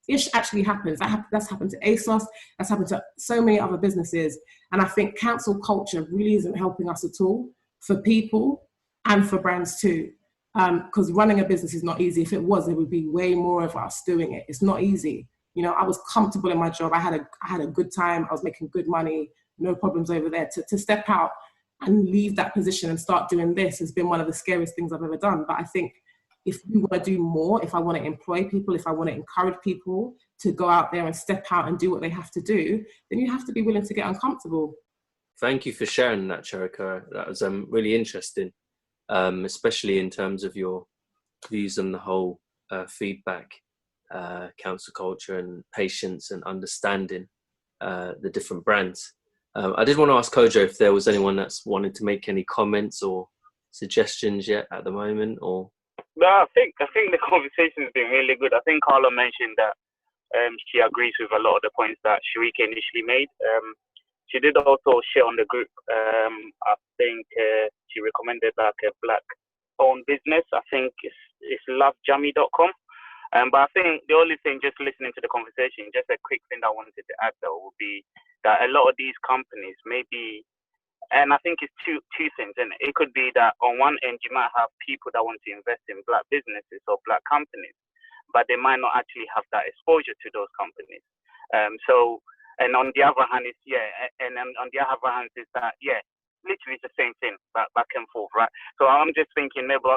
ish actually happens. That's happened to ASOS. That's happened to so many other businesses. And I think cancel culture really isn't helping us at all, for people and for brands too. Because running a business is not easy. If it was, there would be way more of us doing it. It's not easy. You know, I was comfortable in my job. I had a good time. I was making good money, no problems over there. To step out and leave that position and start doing this has been one of the scariest things I've ever done. But I think if we want to do more, if I want to employ people, if I want to encourage people to go out there and step out and do what they have to do, then you have to be willing to get uncomfortable. Thank you for sharing that, Cherika. That was really interesting, especially in terms of your views on the whole feedback, council culture and patience and understanding the different brands. I did want to ask Kojo if there was anyone that's wanted to make any comments or suggestions yet at the moment, or... No, I think the conversation has been really good. I think Carla mentioned that she agrees with a lot of the points that Sharika initially made. She did also share on the group. I think she recommended like a black-owned business. I think it's lovejammy.com. But I think the only thing, just listening to the conversation, just a quick thing that I wanted to add though would be that a lot of these companies maybe, and I think it's two things, and it could be that on one end you might have people that want to invest in black businesses or black companies, but they might not actually have that exposure to those companies. So, and on the other hand, and on the other hand is that literally it's the same thing, back and forth, right? So I'm just thinking maybe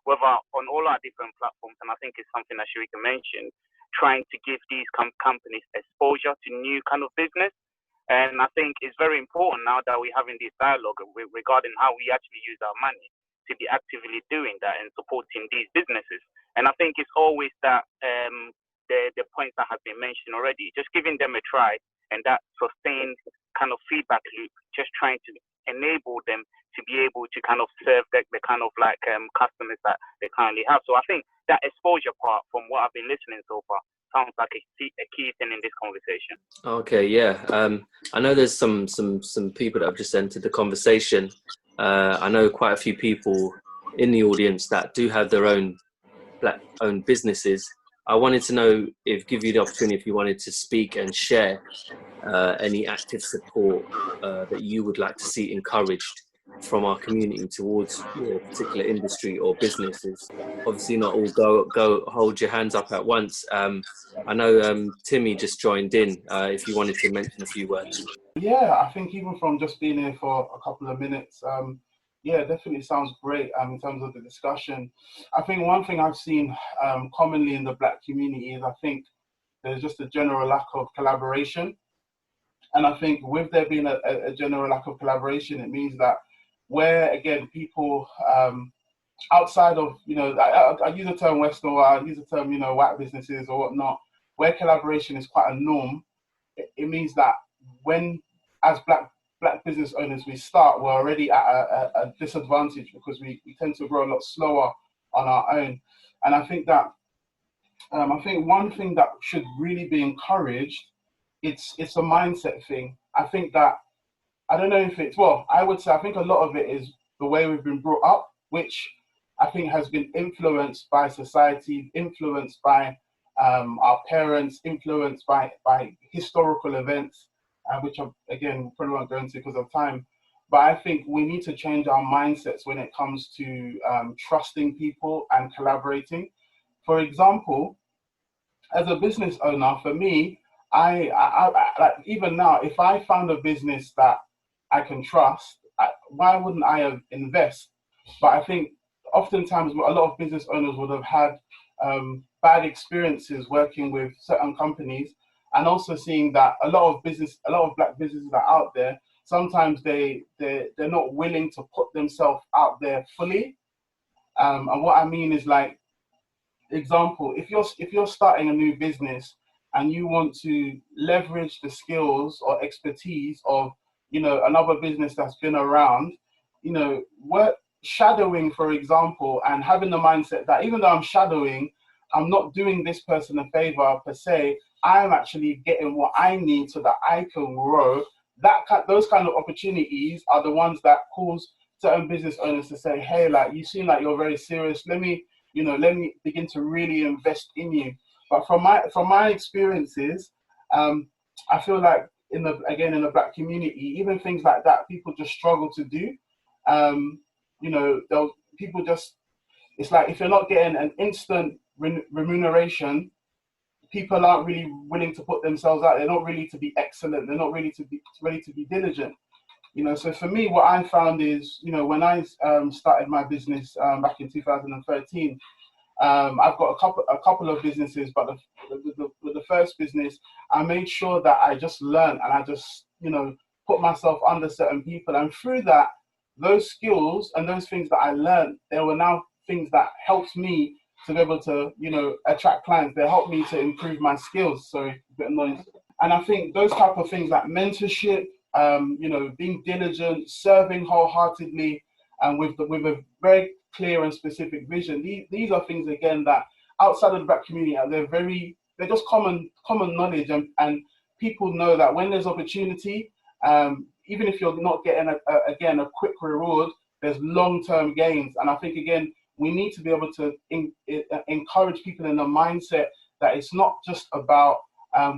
whether on all our different platforms, and I think it's something that Sharika mentioned, trying to give these companies exposure to new kind of business. And I think it's very important now that we're having this dialogue regarding how we actually use our money to be actively doing that and supporting these businesses. And I think it's always that the points that have been mentioned already, just giving them a try and that sustained kind of feedback loop, just trying to enable them to be able to kind of serve the kind of like customers that they currently have. So I think that exposure part, from what I've been listening so far, sounds like a key thing in this conversation. Okay, yeah. I know there's some people that have just entered the conversation. I know quite a few people in the audience that do have their own black-owned businesses. I wanted to know give you the opportunity if you wanted to speak and share any active support that you would like to see encouraged from our community towards your particular industry or businesses. Obviously not all go hold your hands up at once. I know Timmy just joined in, if you wanted to mention a few words. Yeah, I think even from just being here for a couple of minutes, definitely sounds great in terms of the discussion. I think one thing I've seen commonly in the black community is I think there's just a general lack of collaboration. And I think with there being a general lack of collaboration, it means that where, again, people outside of, I use the term Western, or I use the term, white businesses or whatnot, where collaboration is quite a norm, it means that when, as black business owners, we start, we're already at a disadvantage because we tend to grow a lot slower on our own. And I think that, I think one thing that should really be encouraged, it's a mindset thing. I think that, I don't know if I would say I think a lot of it is the way we've been brought up, which I think has been influenced by society, influenced by our parents, influenced by historical events, which again, probably won't go into because of time. but I think we need to change our mindsets when it comes to trusting people and collaborating. For example, as a business owner, for me, like even now, if I found a business that I can trust, why wouldn't I invest? But I think oftentimes a lot of business owners would have had bad experiences working with certain companies, and also seeing that a lot of black businesses that are out there, sometimes they're not willing to put themselves out there fully. And what I mean is, like, example, if you're starting a new business and you want to leverage the skills or expertise of, you know, another business that's been around, you know, work shadowing, for example, and having the mindset that even though I'm shadowing, I'm not doing this person a favor per se. I'm actually getting what I need so that I can grow. Those kind of opportunities are the ones that cause certain business owners to say, hey, like, you seem like you're very serious. Let me begin to really invest in you. But from my experiences, I feel like in the black community, even things like that, people just struggle to do. You know, people just, it's like if you're not getting an instant remuneration, people aren't really willing to put themselves out. They're not really to be excellent. They're not really to be ready to be diligent. You know, so for me, what I found is, you know, when I started my business back in 2013, I've got a couple of businesses, but the first business, I made sure that I just learned, and I just, you know, put myself under certain people, and through that, those skills and those things that I learned, there were now things that helped me to be able to, you know, attract clients. They helped me to improve my skills. Sorry, a bit of noise. And I think those type of things like mentorship, you know, being diligent, serving wholeheartedly, and with a very clear and specific vision. These are things, again, that outside of the black community, they're just common knowledge, and people know that when there's opportunity, even if you're not getting a quick reward, there's long-term gains. And I think, again, we need to be able to encourage people in the mindset that it's not just about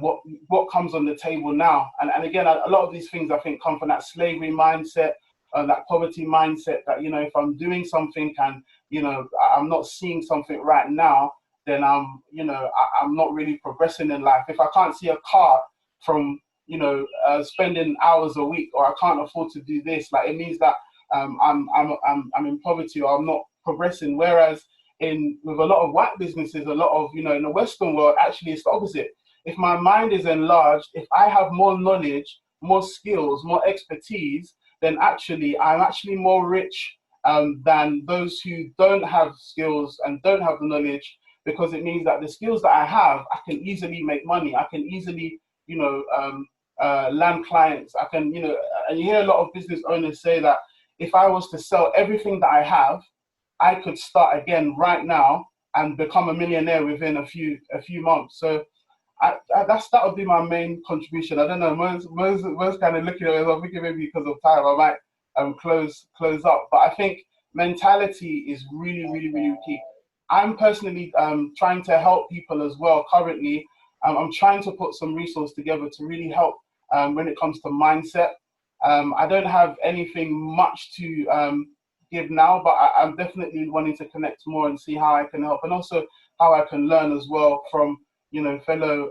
what comes on the table now. And again, a lot of these things, I think, come from that slavery mindset, that poverty mindset, that, you know, if I'm doing something and, you know, I'm not seeing something right now, then I'm not really progressing in life. If I can't see a car from, you know, spending hours a week, or I can't afford to do this, like, it means that I'm in poverty, or I'm not progressing. Whereas with a lot of white businesses, a lot of, you know, in the Western world, actually it's the opposite. If my mind is enlarged, if I have more knowledge, more skills, more expertise, then actually I'm actually more rich than those who don't have skills and don't have the knowledge, because it means that the skills that I have, I can easily make money. I can easily, you know, land clients. I can, you know, and you hear a lot of business owners say that if I was to sell everything that I have, I could start again right now and become a millionaire within a few months. So that would be my main contribution. I don't know. Most kind of looking at it, I'm thinking maybe because of time, I might close up. But I think mentality is really, really, really key. I'm personally trying to help people as well. Currently, I'm trying to put some resources together to really help when it comes to mindset. I don't have anything much to give now, but I'm definitely wanting to connect more and see how I can help, and also how I can learn as well from, you know, fellow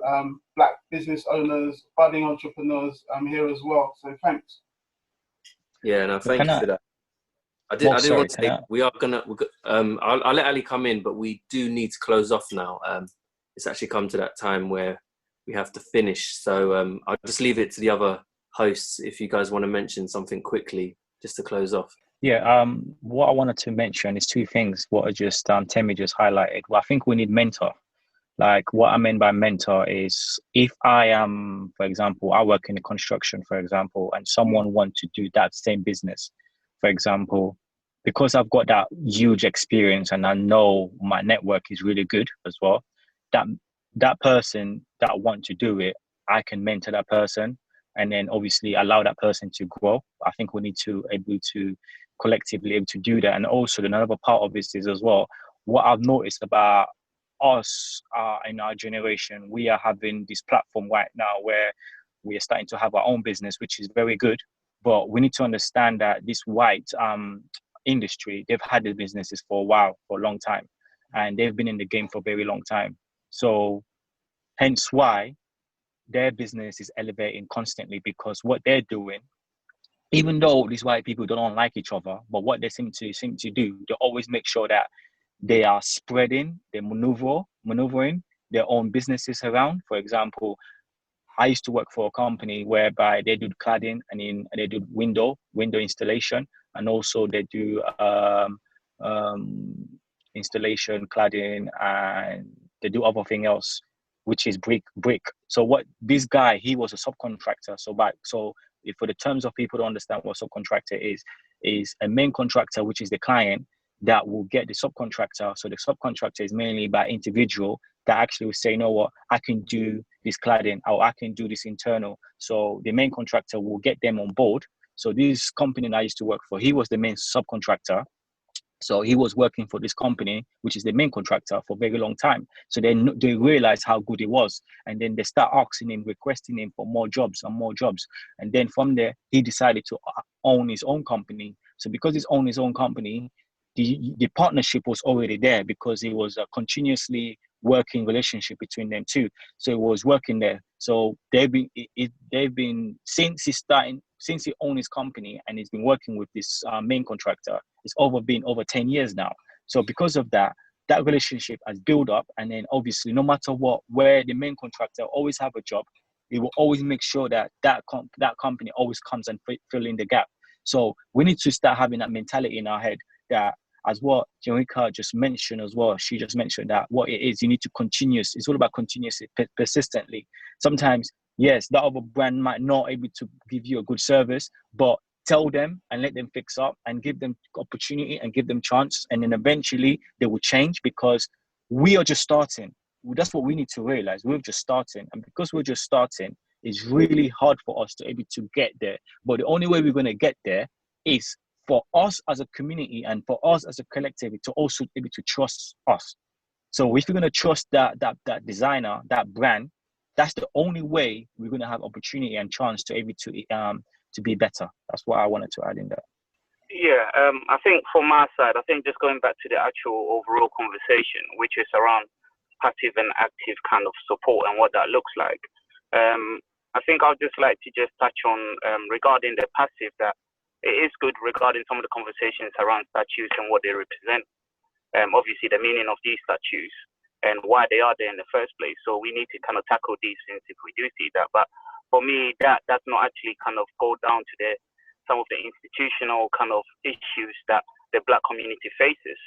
black business owners, budding entrepreneurs here as well. So thanks. Yeah, no, thank you for that. I did want to say I'll let Ali come in, but we do need to close off now. It's actually come to that time where we have to finish. So I'll just leave it to the other hosts if you guys want to mention something quickly just to close off. Yeah, what I wanted to mention is two things. What I just Temi just highlighted. Well, I think we need mentor. Like, what I mean by mentor is, if I am, for example, I work in the construction, for example, and someone wants to do that same business, for example, because I've got that huge experience and I know my network is really good as well, that person that want to do it, I can mentor that person, and then obviously allow that person to grow. I think we need to able to collectively able to do that. And also another part of this is as well, what I've noticed about us in our generation, we are having this platform right now where we are starting to have our own business, which is very good. But we need to understand that this white industry, they've had the businesses for a while, for a long time, and they've been in the game for a very long time. So hence why their business is elevating constantly, because what they're doing, even though these white people don't like each other, but what they seem to do, they always make sure that they are spreading, they're maneuvering their own businesses around. For example, I used to work for a company whereby they do cladding and they do window installation, and also they do installation, cladding, and they do other thing else, which is brick. So what this guy, he was a subcontractor. So if for the terms of people to understand what subcontractor is a main contractor, which is the client that will get the subcontractor. So the subcontractor is mainly by individual that actually will say, you know what, I can do this cladding, or I can do this internal. So the main contractor will get them on board. So this company that I used to work for, he was the main subcontractor. So he was working for this company, which is the main contractor, for a very long time. So then they realized how good it was. And then they start asking him, requesting him for more jobs and more jobs. And then from there, he decided to own his own company. So because he's owned his own company, the partnership was already there, because it was a continuously working relationship between them two. So it was working there. So they've been since he owned his company, and he's been working with this main contractor. It's been over 10 years now. So because of that relationship has built up. And then obviously, no matter where the main contractor always have a job, he will always make sure that company always comes and fill in the gap. So we need to start having that mentality in our head, that as what Jonica just mentioned as well. She just mentioned that what it is, you need to it's all about continuously, persistently. Sometimes, yes, that other brand might not able to give you a good service, but tell them and let them fix up and give them opportunity and give them chance. And then eventually they will change, because we are just starting. That's what we need to realize. We're just starting. And because we're just starting, it's really hard for us to able to get there. But the only way we're going to get there is for us as a community and for us as a collective to also be able to trust us. So if you're going to trust that designer, that brand, that's the only way we're going to have opportunity and chance to able to be better. That's what I wanted to add in there. Yeah, I think from my side, I think just going back to the actual overall conversation, which is around passive and active kind of support and what that looks like. I think I'd just like to just touch on regarding the passive, that it is good regarding some of the conversations around statues and what they represent. Obviously, the meaning of these statues and why they are there in the first place. So we need to kind of tackle these things if we do see that. But for me, that's not actually kind of go down to some of the institutional kind of issues that the Black community faces.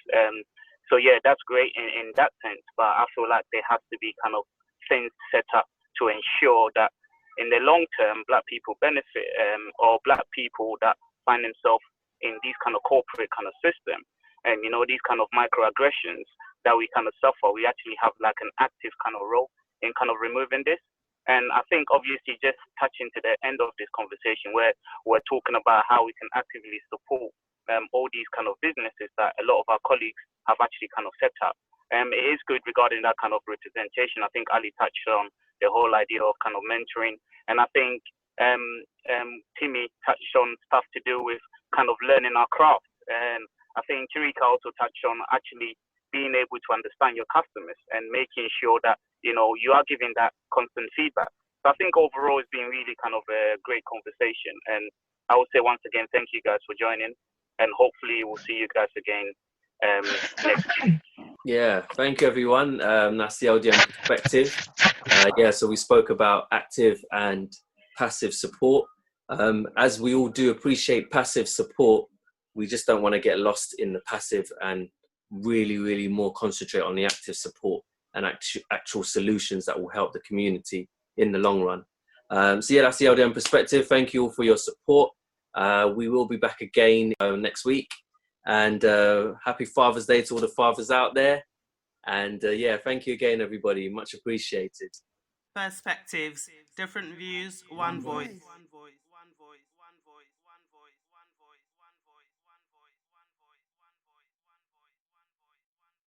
So yeah, that's great in that sense. But I feel like there has to be kind of things set up to ensure that in the long term, Black people benefit, or Black people that find themselves in these kind of corporate kind of system, and these kind of microaggressions that we kind of suffer, we actually have like an active kind of role in kind of removing this. And I think obviously just touching to the end of this conversation, where we're talking about how we can actively support all these kind of businesses that a lot of our colleagues have actually kind of set up. It is good regarding that kind of representation. I think Ali touched on the whole idea of kind of mentoring, and I think Timmy touched on stuff to do with kind of learning our craft. And I think Chirika also touched on actually being able to understand your customers and making sure that, you are giving that constant feedback. So I think overall it's been really kind of a great conversation. And I would say once again, thank you guys for joining, and hopefully we'll see you guys again next week. Yeah, thank you everyone. That's the LDN perspective. So we spoke about active and passive support. As we all do appreciate passive support, we just don't want to get lost in the passive and really, really more concentrate on the active support and actual solutions that will help the community in the long run. That's the LDN perspective. Thank you all for your support. We will be back again next week. And happy Father's Day to all the fathers out there. And thank you again, everybody. Much appreciated. Perspectives, different views, one voice.